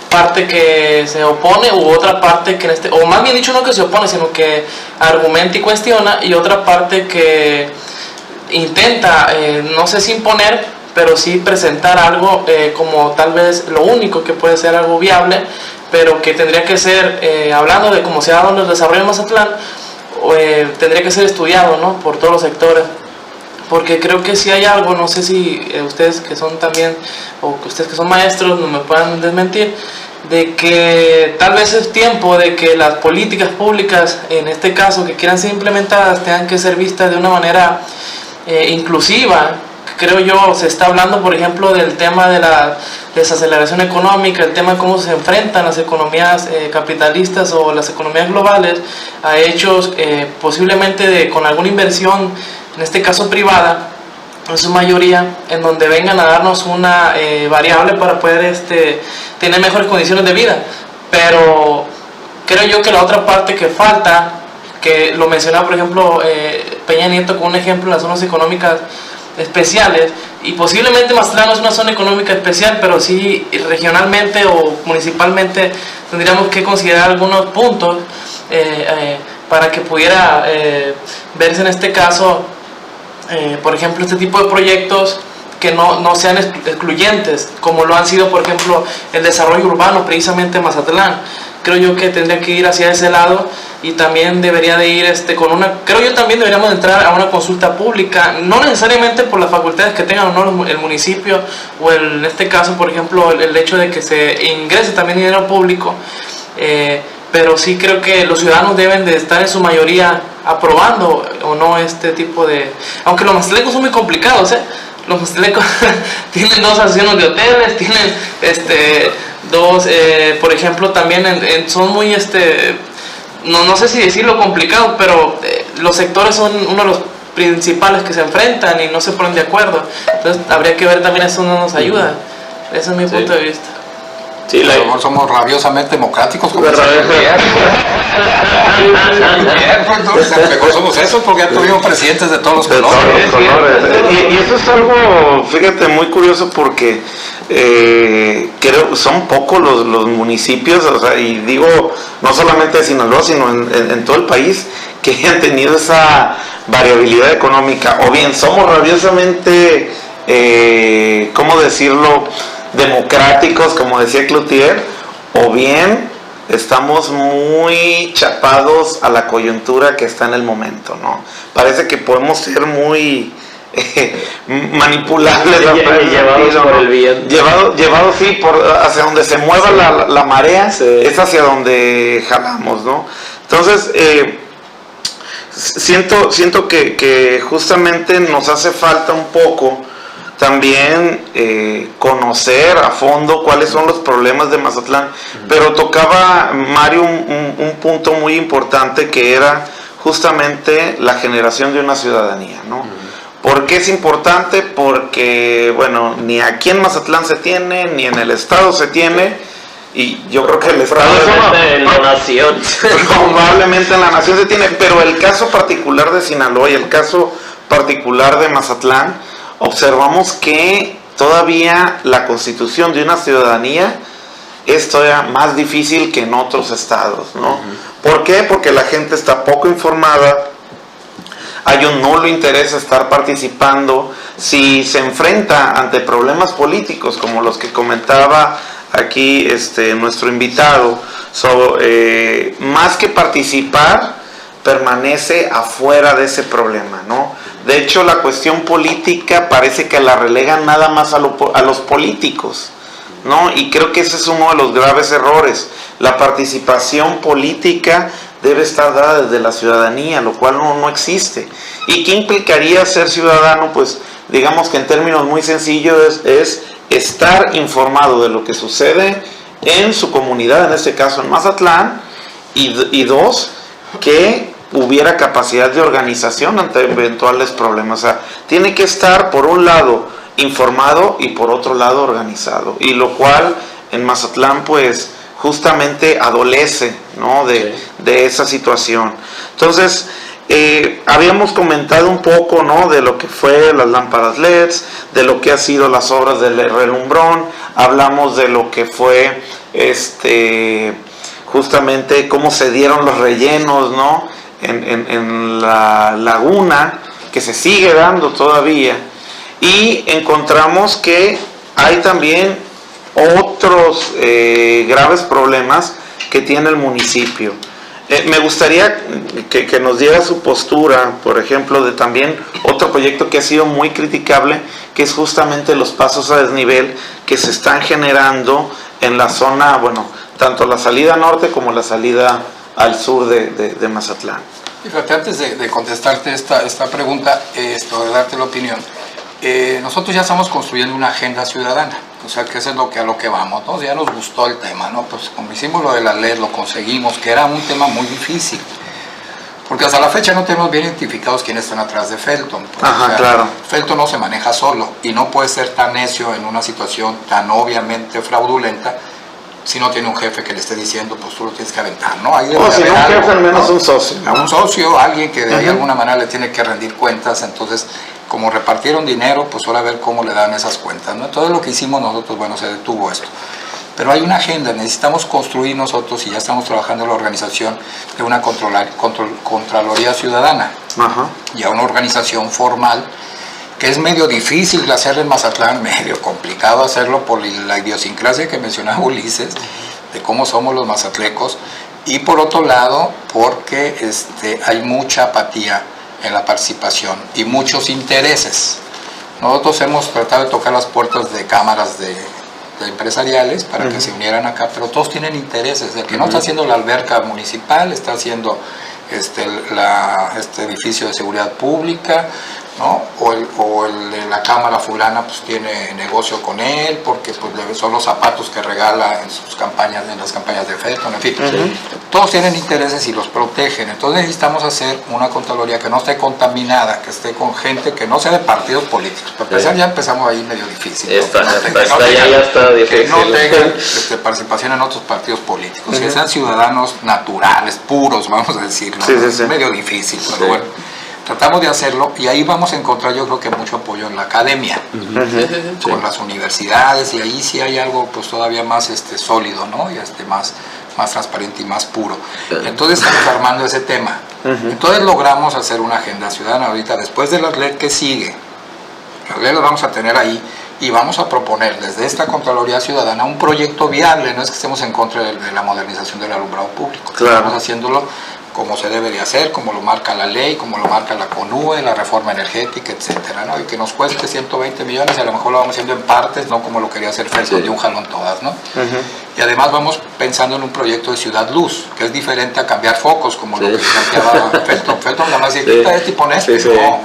parte que se opone u otra parte que o más bien dicho no que se opone, sino que argumenta y cuestiona, y otra parte que intenta, no sé si imponer, pero sí presentar algo como tal vez lo único que puede ser algo viable, pero que tendría que ser, hablando de cómo se ha dado el desarrollo de Mazatlán, tendría que ser estudiado, ¿no? Por todos los sectores. Porque creo que si hay algo, no sé si ustedes que son también, o ustedes que son maestros, no me puedan desmentir, de que tal vez es tiempo de que las políticas públicas, en este caso, que quieran ser implementadas, tengan que ser vistas de una manera inclusiva. Creo yo, se está hablando, por ejemplo, del tema de la desaceleración económica, el tema de cómo se enfrentan las economías capitalistas o las economías globales a hechos posiblemente con alguna inversión, en este caso privada, en su mayoría, en donde vengan a darnos una variable para poder tener mejores condiciones de vida. Pero creo yo que la otra parte que falta, que lo mencionaba por ejemplo Peña Nieto con un ejemplo en las zonas económicas especiales, y posiblemente Mazatlán no es una zona económica especial, pero sí regionalmente o municipalmente tendríamos que considerar algunos puntos para que pudiera verse en este caso, por ejemplo, este tipo de proyectos que no sean excluyentes, como lo han sido, por ejemplo, el desarrollo urbano precisamente en Mazatlán. Creo yo que tendría que ir hacia ese lado, y también debería de ir creo yo también deberíamos entrar a una consulta pública, no necesariamente por las facultades que tengan o no el municipio, o en este caso, por ejemplo, el hecho de que se ingrese también dinero público, pero sí creo que los ciudadanos deben de estar en su mayoría aprobando o no este tipo de... Aunque los mazatlecos son muy complicados, los mazatlecos tienen 2 asociaciones de hoteles, tienen dos, por ejemplo, también son muy, no sé si decirlo complicado, pero los sectores son uno de los principales que se enfrentan y no se ponen de acuerdo. Entonces habría que ver también, eso no nos ayuda. Ese es mi punto de vista. Sí, somos rabiosamente democráticos. Mejor somos eso, porque ya tuvimos presidentes de todos los colores. Y eso es algo, fíjate, muy curioso, porque creo son pocos los municipios, o sea, y digo, no solamente de Sinaloa, sino en todo el país, que hayan tenido esa variabilidad económica. O bien somos rabiosamente, ¿cómo decirlo?, democráticos, como decía Cloutier, o bien estamos muy chapados a la coyuntura que está en el momento, ¿no? Parece que podemos ser muy manipulables, llevados por el viento. Llevados sí, hacia donde se mueva la marea, sí, es hacia donde jalamos, ¿no? Entonces, siento que justamente nos hace falta un poco también conocer a fondo cuáles son los problemas de Mazatlán, pero tocaba Mario un punto muy importante, que era justamente la generación de una ciudadanía, ¿no? ¿Por qué es importante? Porque, bueno, ni aquí en Mazatlán se tiene, ni en el estado se tiene, y yo creo que el estado en la nación, probablemente en la nación se tiene, pero el caso particular de Sinaloa y el caso particular de Mazatlán, observamos que todavía la constitución de una ciudadanía es todavía más difícil que en otros estados, ¿no? ¿Por qué? Porque la gente está poco informada, hay un nulo interés en estar participando. Si se enfrenta ante problemas políticos como los que comentaba aquí nuestro invitado, más que participar, permanece afuera de ese problema, ¿no? De hecho, la cuestión política parece que la relegan nada más a los políticos, ¿no? Y creo que ese es uno de los graves errores. La participación política debe estar dada desde la ciudadanía, lo cual no existe. ¿Y qué implicaría ser ciudadano? Pues digamos que en términos muy sencillos es estar informado de lo que sucede en su comunidad, en este caso en Mazatlán, y dos, que hubiera capacidad de organización ante eventuales problemas. O sea, tiene que estar por un lado informado y por otro lado organizado, y lo cual en Mazatlán pues justamente adolece, ¿no?, de esa situación. Entonces, habíamos comentado un poco, ¿no?, de lo que fue las lámparas LEDs, de lo que ha sido las obras del relumbrón, hablamos de lo que fue justamente cómo se dieron los rellenos, ¿no?, en la laguna, que se sigue dando todavía, y encontramos que hay también otros graves problemas que tiene el municipio. Me gustaría que nos diera su postura, por ejemplo, de también otro proyecto que ha sido muy criticable, que es justamente los pasos a desnivel que se están generando en la zona, bueno, tanto la salida norte como la salida al sur de Mazatlán. Fíjate, antes de contestarte esta pregunta, de darte la opinión, nosotros ya estamos construyendo una agenda ciudadana, o sea, que eso es a lo que vamos, ¿no? Ya nos gustó el tema, ¿no? Pues como hicimos lo de la LED, lo conseguimos, que era un tema muy difícil, porque hasta la fecha no tenemos bien identificados quiénes están atrás de Felton. Pues, ajá, o sea, claro. Felton no se maneja solo, y no puede ser tan necio en una situación tan obviamente fraudulenta si no tiene un jefe que le esté diciendo, pues tú lo tienes que aventar, ¿no? Ahí o si no, jefe, al menos, ¿no?, un socio. Un socio, alguien que de alguna manera le tiene que rendir cuentas. Entonces, como repartieron dinero, pues ahora a ver cómo le dan esas cuentas, ¿no? Todo lo que hicimos nosotros, bueno, se detuvo esto. Pero hay una agenda, necesitamos construir nosotros, y ya estamos trabajando en la organización de una Contraloría Ciudadana, ya una organización formal, que es medio difícil de hacer en Mazatlán, medio complicado hacerlo por la idiosincrasia que mencionaba Ulises, de cómo somos los mazatlecos, y por otro lado, porque hay mucha apatía en la participación y muchos intereses. Nosotros hemos tratado de tocar las puertas de cámaras de empresariales para que se unieran acá, pero todos tienen intereses. El que no está haciendo la alberca municipal, está haciendo este edificio de seguridad pública, ¿no? O la cámara fulana pues tiene negocio con él porque pues son los zapatos que regala en sus campañas, en las campañas de Felton, en fin. Todos tienen intereses y los protegen. Entonces necesitamos hacer una Contraloría que no esté contaminada, que esté con gente que no sea de partidos políticos. Para empezar, ya empezamos ahí medio difícil, ¿no? Ya está difícil. Que no tengan participación en otros partidos políticos, que sean ciudadanos naturales, puros, vamos a decir, ¿no? Es medio difícil, pero bueno, tratamos de hacerlo, y ahí vamos a encontrar, yo creo que mucho apoyo en la academia, con las universidades, y ahí sí hay algo pues todavía más sólido, ¿no? Y más transparente y más puro. Entonces estamos armando ese tema. Entonces logramos hacer una agenda ciudadana ahorita, después de la ley que sigue. Las leyes las vamos a tener ahí, y vamos a proponer desde esta Contraloría Ciudadana un proyecto viable. No es que estemos en contra de la modernización del alumbrado público, estamos haciéndolo como se debería hacer, como lo marca la ley, como lo marca la CONUE, la reforma energética, etcétera, ¿no? Y que nos cueste 120 millones, y a lo mejor lo vamos haciendo en partes, no como lo quería hacer Felton, de un jalón todas, ¿no? Y además vamos pensando en un proyecto de Ciudad Luz, que es diferente a cambiar focos, como lo que planteaba Felton. Felton nada más dice, quita este y pon este. No,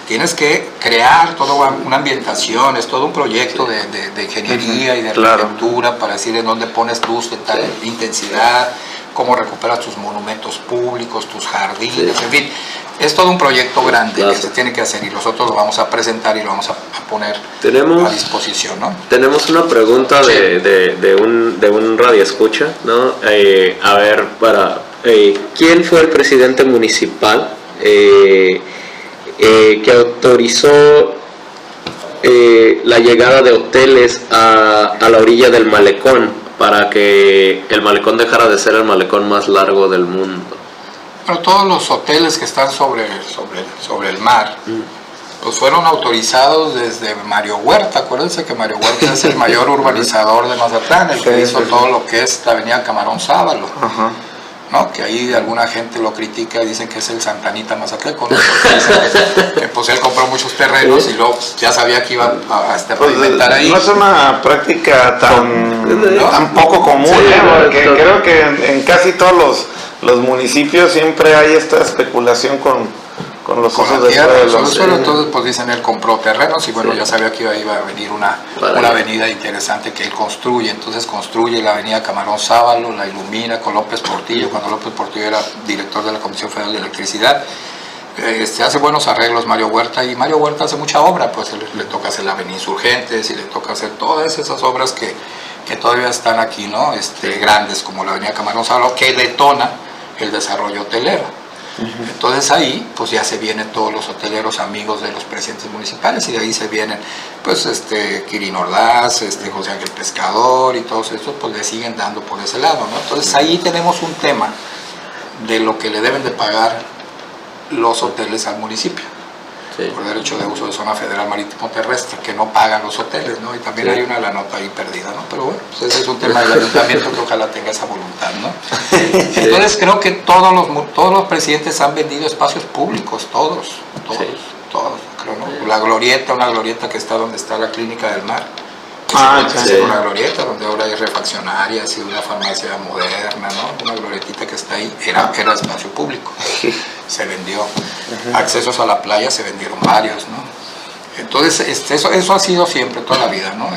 tienes que crear toda una ambientación, es todo un proyecto de ingeniería y de arquitectura para decir en dónde pones luz de tal intensidad, cómo recuperas tus monumentos públicos, tus jardines, en fin, es todo un proyecto grande que se tiene que hacer, y nosotros lo vamos a presentar y lo vamos a poner a disposición, ¿no? Tenemos una pregunta de un radioescucha, ¿no? A ver, ¿quién fue el presidente municipal que autorizó la llegada de hoteles a la orilla del malecón, para que el malecón dejara de ser el malecón más largo del mundo? Bueno, todos los hoteles que están sobre el mar, pues fueron autorizados desde Mario Huerta. Acuérdense que Mario Huerta es el mayor urbanizador de Mazatlán, el que hizo todo lo que es la avenida Camarón Sábalo, ¿no? Que ahí alguna gente lo critica y dicen que es el Santanita mazatleco, ¿no? Que pues él compró muchos terrenos y luego ya sabía que iba a pavimentar ahí. No es una práctica tan poco común, porque creo que en casi todos los municipios siempre hay esta especulación con los usos de suelo. Entonces pues dicen, él compró terrenos y bueno, ya sabía que iba a venir una avenida interesante que él construye. Entonces construye la avenida Camarón Sábalo, la ilumina con López Portillo, cuando López Portillo era director de la Comisión Federal de Electricidad. Hace buenos arreglos Mario Huerta, y Mario Huerta hace mucha obra, pues le toca hacer la avenida Insurgentes y le toca hacer todas esas obras que todavía están aquí, ¿no? Grandes, como la avenida Camarón Sábalo, que detona el desarrollo hotelero. Entonces ahí pues ya se vienen todos los hoteleros amigos de los presidentes municipales, y de ahí se vienen pues Quirino Ordaz, José Ángel Pescador, y todos estos pues le siguen dando por ese lado, ¿no? Entonces ahí tenemos un tema de lo que le deben de pagar los hoteles al municipio por derecho de uso de zona federal marítimo terrestre, que no pagan los hoteles, ¿no? Y también hay una la nota ahí perdida, ¿no? Pero bueno, pues ese es un tema del ayuntamiento que ojalá tenga esa voluntad, ¿no? Entonces creo que todos los presidentes han vendido espacios públicos, todos, creo, ¿no? La glorieta, una glorieta que está donde está la Clínica del Mar, una glorieta donde ahora hay refaccionarias y una farmacia moderna, ¿no? Una glorietita que está ahí, era espacio público, se vendió. Accesos a la playa se vendieron varios, ¿no? Entonces eso ha sido siempre, toda la vida, ¿no?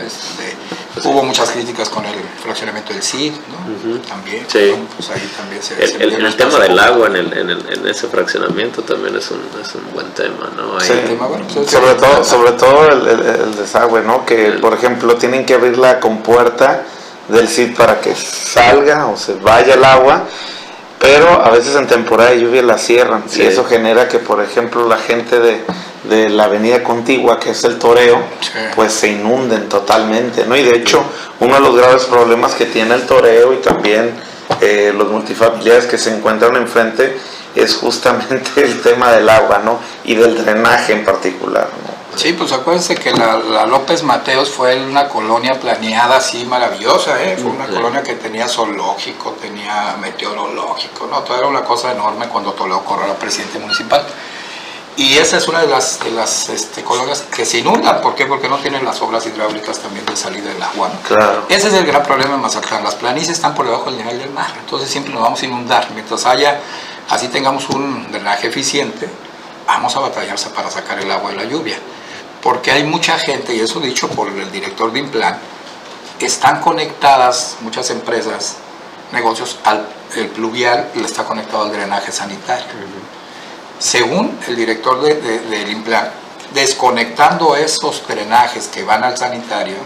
Hubo muchas críticas con el fraccionamiento del CID, ¿no? También, bueno, pues ahí también el tema del agua en ese fraccionamiento también es un buen tema, ¿no? Ahí, sobre todo el desagüe, ¿no? Que por ejemplo tienen que abrir la compuerta del CID para que salga o se vaya el agua, pero a veces en temporada de lluvia la cierran, y eso genera que por ejemplo la gente de de la avenida contigua, que es el Toreo, Sí. pues se inunden totalmente, ¿no? Y de hecho, uno de los graves problemas que tiene el Toreo y también los multifamiliares que se encuentran enfrente es justamente el tema del agua, ¿no? Y del drenaje en particular, ¿no? Sí, pues acuérdense que la López Mateos fue una colonia planeada así maravillosa, ¿eh? Fue una colonia que tenía zoológico, tenía meteorológico, ¿no? Todo era una cosa enorme cuando Toledo Corro era presidente municipal. Y esa es una de las colonias que se inundan. ¿Por qué? Porque no tienen las obras hidráulicas también de salida del agua, ¿no? Claro. Ese es el gran problema en Mazatlán. Las planicies están por debajo del nivel del mar, entonces siempre nos vamos a inundar. Mientras así tengamos un drenaje eficiente, vamos a batallarse para sacar el agua de la lluvia. Porque hay mucha gente, y eso dicho por el director de Implan, están conectadas muchas empresas, negocios, el pluvial le está conectado al drenaje sanitario. Según el director del Implan, desconectando esos drenajes que van al sanitario,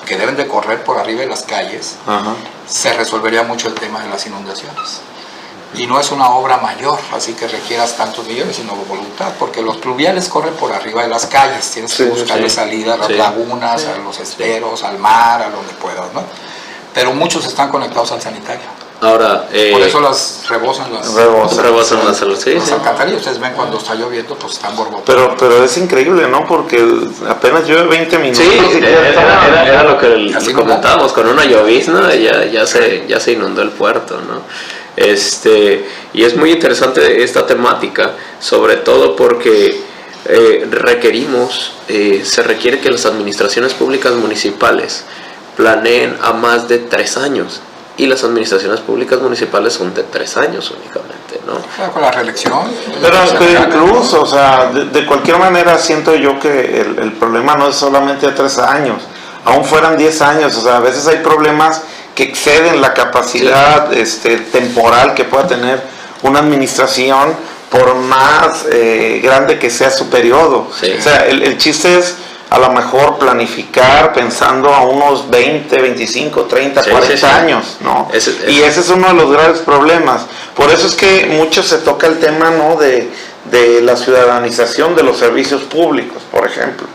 que deben de correr por arriba de las calles, Ajá. se resolvería mucho el tema de las inundaciones. Y no es una obra mayor, así que requieras tantos millones, sino voluntad, porque los pluviales corren por arriba de las calles, tienes que buscarle salida a las lagunas, a los esteros, al mar, a donde puedas, ¿no? Pero muchos están conectados al sanitario. Ahora, Por eso las rebosan las sí. alcantarillas. Ustedes ven cuando está lloviendo, pues están borbotones. Pero es increíble, ¿no? Porque apenas llueve 20 minutos. Sí, era lo que Así comentábamos, con una llovizna ya se inundó el puerto, ¿no? Y es muy interesante esta temática, sobre todo porque se requiere que las administraciones públicas municipales planeen a más de 3 años. Y las administraciones públicas municipales son de 3 años únicamente, ¿no? Con la reelección. Pero incluso, o sea, de cualquier manera siento yo que el problema no es solamente de 3 años, aún fueran 10 años, o sea, a veces hay problemas que exceden la capacidad temporal que pueda tener una administración, por más grande que sea su periodo. Sí. O sea, el chiste es a lo mejor planificar pensando a unos 20, 25, 30, 40 años, ¿no? Y ese es uno de los graves problemas. Por eso es que mucho se toca el tema, ¿no?, de la ciudadanización de los servicios públicos, por ejemplo.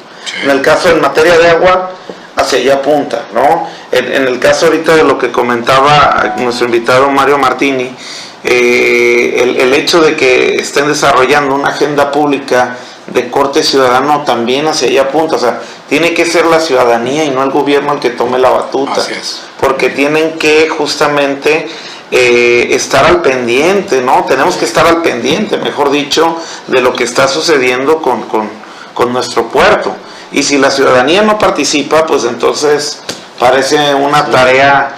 En el caso en materia de agua, hacia allá apunta, ¿no? En el caso ahorita de lo que comentaba nuestro invitado Mario Martini, el hecho de que estén desarrollando una agenda pública de corte ciudadano también hacia allá apunta. O sea, tiene que ser la ciudadanía y no el gobierno el que tome la batuta. Así es. Porque tienen que justamente estar al pendiente, ¿no? Tenemos que estar al pendiente, mejor dicho, de lo que está sucediendo con nuestro puerto. Y si la ciudadanía no participa, pues entonces parece una tarea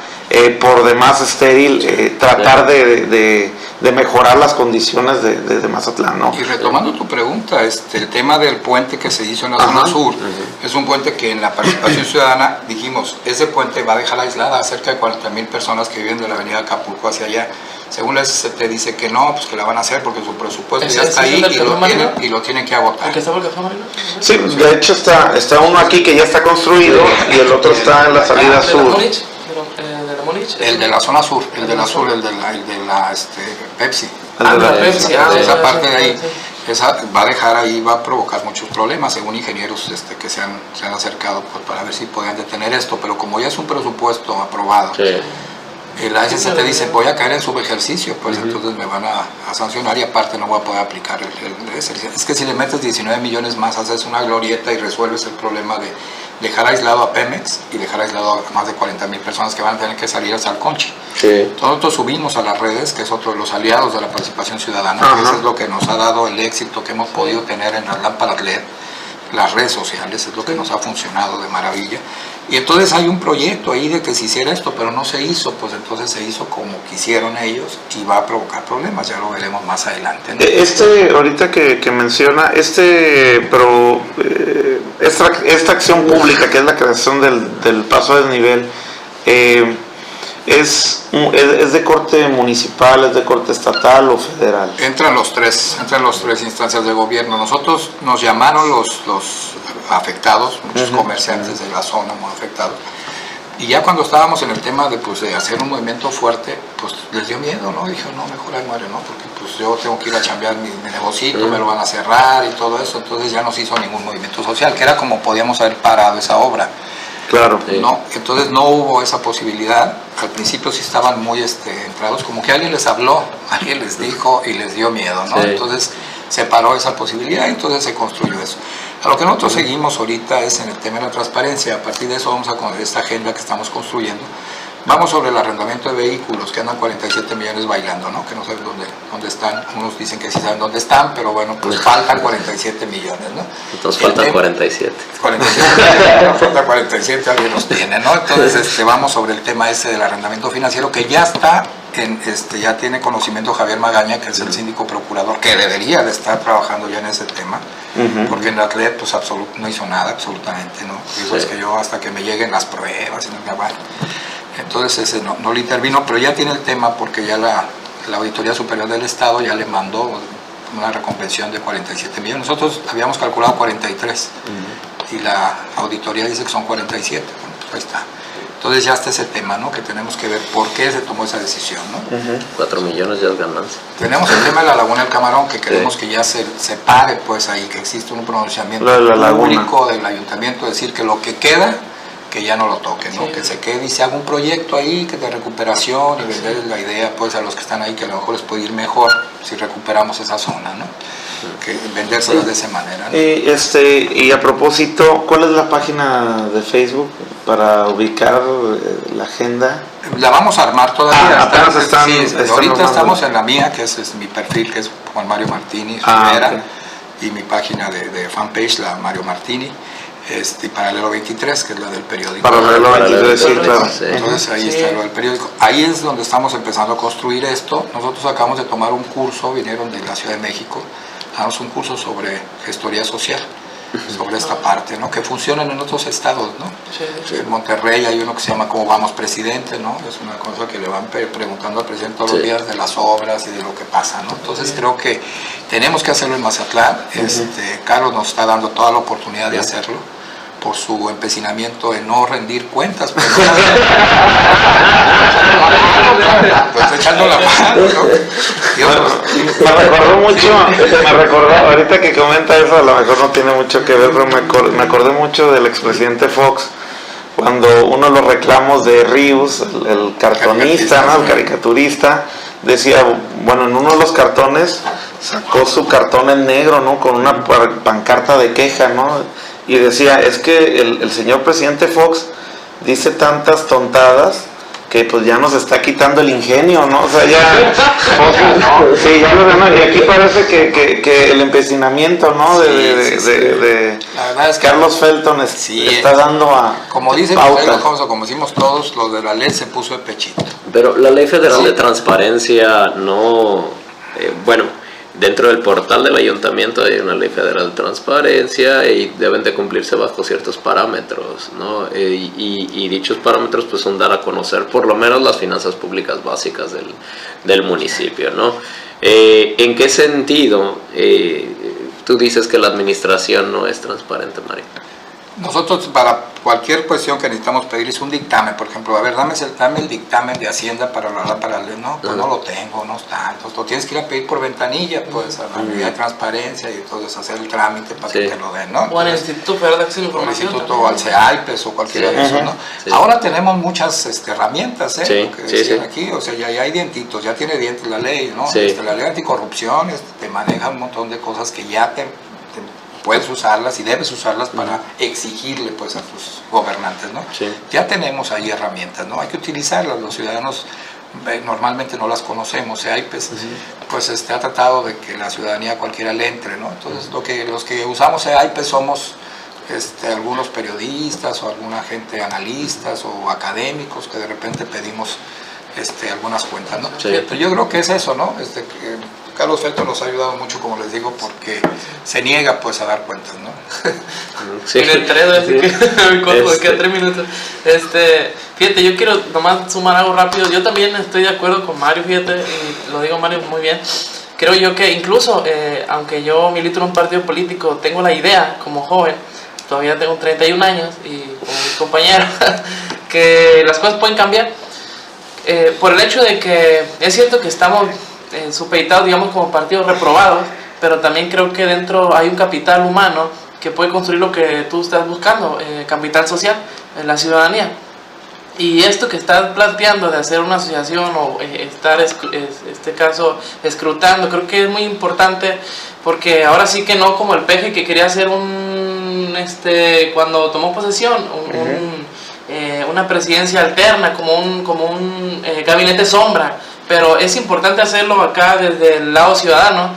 por demás estéril tratar de mejorar las condiciones de Mazatlán, ¿no? Y retomando tu pregunta, el tema del puente que se hizo en la zona sur, es un puente que en la participación ciudadana dijimos, ese puente va a dejar aislada a cerca de 40,000 personas que viven de la avenida Acapulco hacia allá. Según la SCT dice que no, pues que la van a hacer porque su presupuesto ya está ahí y lo tienen que agotar. ¿El que está por el café marino? Sí, de hecho está uno aquí que ya está construido y el otro está en la salida sur. El de la zona sur, el de la Pepsi. Pepsi. Esa parte de ahí, esa va a dejar ahí, va a provocar muchos problemas, según ingenieros que se han acercado pues, para ver si podían detener esto, pero como ya es un presupuesto aprobado, la SCT dice, voy a caer en subejercicio, pues entonces me van a sancionar y aparte no voy a poder aplicar es que si le metes 19 millones más, haces una glorieta y resuelves el problema de dejar aislado a Pemex y dejar aislado a más de 40,000 personas que van a tener que salir a Salconchi. Sí. Nosotros subimos a las redes, que es otro de los aliados de la participación ciudadana, que eso es lo que nos ha dado el éxito que hemos podido tener en las lámparas LED, las redes sociales, es lo que nos ha funcionado de maravilla. Y entonces hay un proyecto ahí de que se hiciera esto, pero no se hizo, pues entonces se hizo como quisieron ellos y va a provocar problemas, ya lo veremos más adelante, ¿no? Ahorita que menciona, esta acción pública, que es la creación del paso a desnivel, ¿es de corte municipal, es de corte estatal o federal? Entran los tres instancias de gobierno. Nosotros nos llamaron los afectados, muchos comerciantes de la zona muy afectados, Y ya cuando estábamos en el tema de, pues, de hacer un movimiento fuerte, pues les dio miedo, ¿no? Dije, no, mejor ahí muere, ¿no? Porque pues yo tengo que ir a chambear mi negocito, me lo van a cerrar y todo eso. Entonces ya no se hizo ningún movimiento social, que era como podíamos haber parado esa obra. Claro. No, entonces no hubo esa posibilidad. Al principio sí estaban muy entrados, como que alguien les habló, alguien les dijo y les dio miedo, ¿no? Sí. Entonces se paró esa posibilidad y entonces se construyó eso. A lo que nosotros seguimos ahorita es en el tema de la transparencia. A partir de eso vamos a con esta agenda que estamos construyendo. Vamos sobre el arrendamiento de vehículos, que andan 47 millones bailando, ¿no? Que no saben dónde están. Unos dicen que sí saben dónde están, pero bueno, pues faltan 47 millones, ¿no? Entonces faltan 47. 47, falta 47, alguien los tiene, ¿no? Entonces vamos sobre el tema ese del arrendamiento financiero, que ya está, ya tiene conocimiento Javier Magaña, que es el síndico procurador, que debería de estar trabajando ya en ese tema, porque en la ATLED pues no hizo nada absolutamente, ¿no? Y eso es que yo hasta que me lleguen las pruebas y no grabar. Entonces ese no le intervino, pero ya tiene el tema porque ya la Auditoría Superior del Estado ya le mandó una reconvención de 47 millones. Nosotros habíamos calculado 43 y la auditoría dice que son 47. Bueno, pues ahí está. Entonces ya está ese tema, ¿no? Que tenemos que ver por qué se tomó esa decisión, ¿no? 4 millones ya es ganancia. Tenemos el tema de la Laguna del Camarón, que queremos que ya se pare, pues ahí, que existe un pronunciamiento público del ayuntamiento, decir que lo que queda, que ya no lo toquen, ¿no? Sí. Que se quede y se haga un proyecto ahí que de recuperación y venderles la idea, pues, a los que están ahí, que a lo mejor les puede ir mejor si recuperamos esa zona, ¿no? Que vendérselas de esa manera, ¿no? Y a propósito, ¿cuál es la página de Facebook para ubicar la agenda? La vamos a armar todavía. Apenas están ahorita estamos en la mía, que es mi perfil, que es Juan Mario Martini Rivera, okay. Y mi página de fanpage, la Mario Martini. Paralelo 23, que es la del periódico. Paralelo 23, sí, claro. Entonces ahí está lo del periódico. Ahí es donde estamos empezando a construir esto. Nosotros acabamos de tomar un curso, vinieron de la Ciudad de México, damos un curso sobre gestoría social, sobre esta parte, ¿no? Que funcionan en otros estados, ¿no? Sí. En Monterrey hay uno que se llama ¿Cómo vamos, presidente?, ¿no? Es una cosa que le van preguntando al presidente todos los días de las obras y de lo que pasa, ¿no? Entonces creo que tenemos que hacerlo en Mazatlán. Carlos nos está dando toda la oportunidad de hacerlo, por su empecinamiento en no rendir cuentas, pero pues echando la mano, ¿no? Me recordó, ahorita que comenta eso, a lo mejor no tiene mucho que ver, pero me acordé mucho del expresidente Fox, cuando uno de los reclamos de Rius, el cartonista, ¿no? El caricaturista, decía, bueno, en uno de los cartones sacó su cartón en negro, ¿no? Con una pancarta de queja, ¿no? Y decía, es que el señor presidente Fox dice tantas tontadas que pues ya nos está quitando el ingenio, ¿no? O sea, ya... sí, ya lo demás. Y aquí parece que el empecinamiento, ¿no? De la verdad es que Carlos Felton está dando a... Como dicen ustedes, como decimos todos, lo de la ley se puso de pechito. Pero la Ley Federal de Transparencia no... dentro del portal del ayuntamiento hay una ley federal de transparencia y deben de cumplirse bajo ciertos parámetros, ¿no? Y dichos parámetros pues son dar a conocer por lo menos las finanzas públicas básicas del municipio, ¿no? ¿En qué sentido tú dices que la administración no es transparente, Mario? Nosotros para cualquier cuestión que necesitamos pedir es un dictamen, por ejemplo, a ver, dame el dictamen de Hacienda para no, pues no lo tengo, no está, entonces lo tienes que ir a pedir por ventanilla, pues a la unidad de transparencia y entonces hacer el trámite para que te lo den, ¿no? O al Instituto Federal de Acceso a la Información. O al Instituto, o al CEAIPES o cualquiera de esos, ¿no? Sí. Ahora tenemos muchas herramientas, Sí, que decían aquí, o sea, ya hay dientitos, ya tiene dientes la ley, ¿no? Sí. La ley anticorrupción te maneja un montón de cosas que ya puedes usarlas y debes usarlas para exigirle pues a tus gobernantes, ¿no? Sí. Ya tenemos ahí herramientas, ¿no? Hay que utilizarlas, los ciudadanos normalmente no las conocemos, pues ha tratado de que la ciudadanía cualquiera le entre, ¿no? Entonces los que usamos EIPES somos algunos periodistas o alguna gente analistas o académicos que de repente pedimos algunas cuentas, ¿no? Sí. Pero yo creo que es eso, ¿no? Carlos Felton nos ha ayudado mucho, como les digo, porque se niega pues a dar cuentas, ¿no? Sí. En el 3, así que me quedan 3 minutos. Fíjate, yo quiero nomás sumar algo rápido. Yo también estoy de acuerdo con Mario, fíjate, y lo digo Mario muy bien. Creo yo que incluso, aunque yo milito en un partido político, tengo la idea como joven, todavía tengo 31 años y como mis compañeros, que las cosas pueden cambiar por el hecho de que es cierto que estamos supeditados, digamos, como partidos reprobados, pero también creo que dentro hay un capital humano que puede construir lo que tú estás buscando, capital social, la ciudadanía. Y esto que estás planteando de hacer una asociación o estar, este caso, escrutando, creo que es muy importante, porque ahora sí que no como el PG que quería hacer cuando tomó posesión, una presidencia alterna, como un gabinete sombra, pero es importante hacerlo acá desde el lado ciudadano,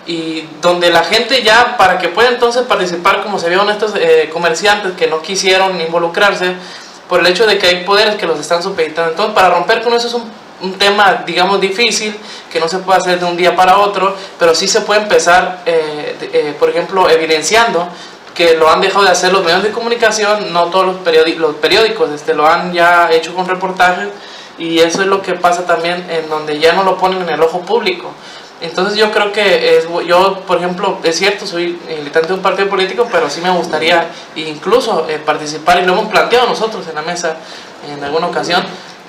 y donde la gente ya, para que pueda entonces participar, como se vieron estos comerciantes que no quisieron involucrarse, por el hecho de que hay poderes que los están supeditando. Entonces, para romper con eso es un tema, digamos, difícil, que no se puede hacer de un día para otro, pero sí se puede empezar, por ejemplo, evidenciando que lo han dejado de hacer los medios de comunicación, no todos los periódicos lo han ya hecho con reportajes, y eso es lo que pasa también en donde ya no lo ponen en el ojo público. Entonces yo creo que yo, por ejemplo, es cierto, soy militante de un partido político, pero sí me gustaría incluso participar, y lo hemos planteado nosotros en la mesa en alguna ocasión,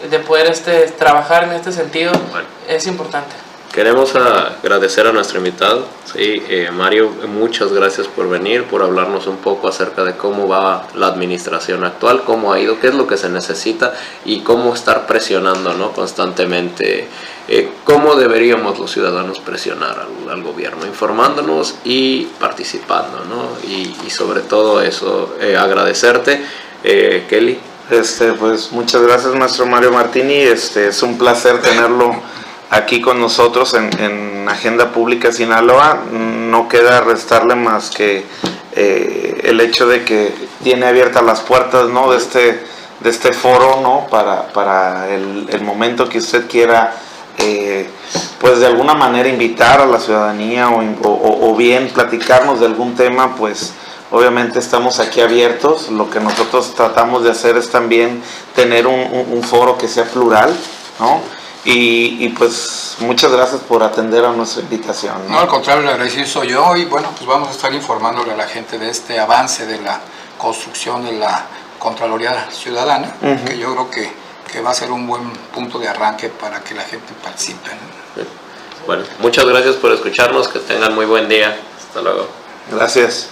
de poder trabajar en este sentido. Bueno, es importante. Queremos agradecer a nuestro invitado, sí, Mario, muchas gracias por venir, por hablarnos un poco acerca de cómo va la administración actual, cómo ha ido, qué es lo que se necesita y cómo estar presionando, ¿no?, constantemente, cómo deberíamos los ciudadanos presionar al gobierno, informándonos y participando, ¿no? Y sobre todo eso, agradecerte, Kelly. Pues muchas gracias, maestro Mario Martini, es un placer tenerlo aquí con nosotros en Agenda Pública Sinaloa. No queda restarle más que el hecho de que tiene abiertas las puertas, ¿no?, de este foro, ¿no?, para el momento que usted quiera, pues de alguna manera invitar a la ciudadanía o bien platicarnos de algún tema, pues obviamente estamos aquí abiertos. Lo que nosotros tratamos de hacer es también tener un foro que sea plural, ¿no? Y pues muchas gracias por atender a nuestra invitación, ¿no? No, al contrario, el agradecido soy yo, y bueno, pues vamos a estar informándole a la gente de este avance de la construcción de la Contraloría Ciudadana, que yo creo que va a ser un buen punto de arranque para que la gente participe, ¿no? Bueno, muchas gracias por escucharnos, que tengan muy buen día. Hasta luego. Gracias.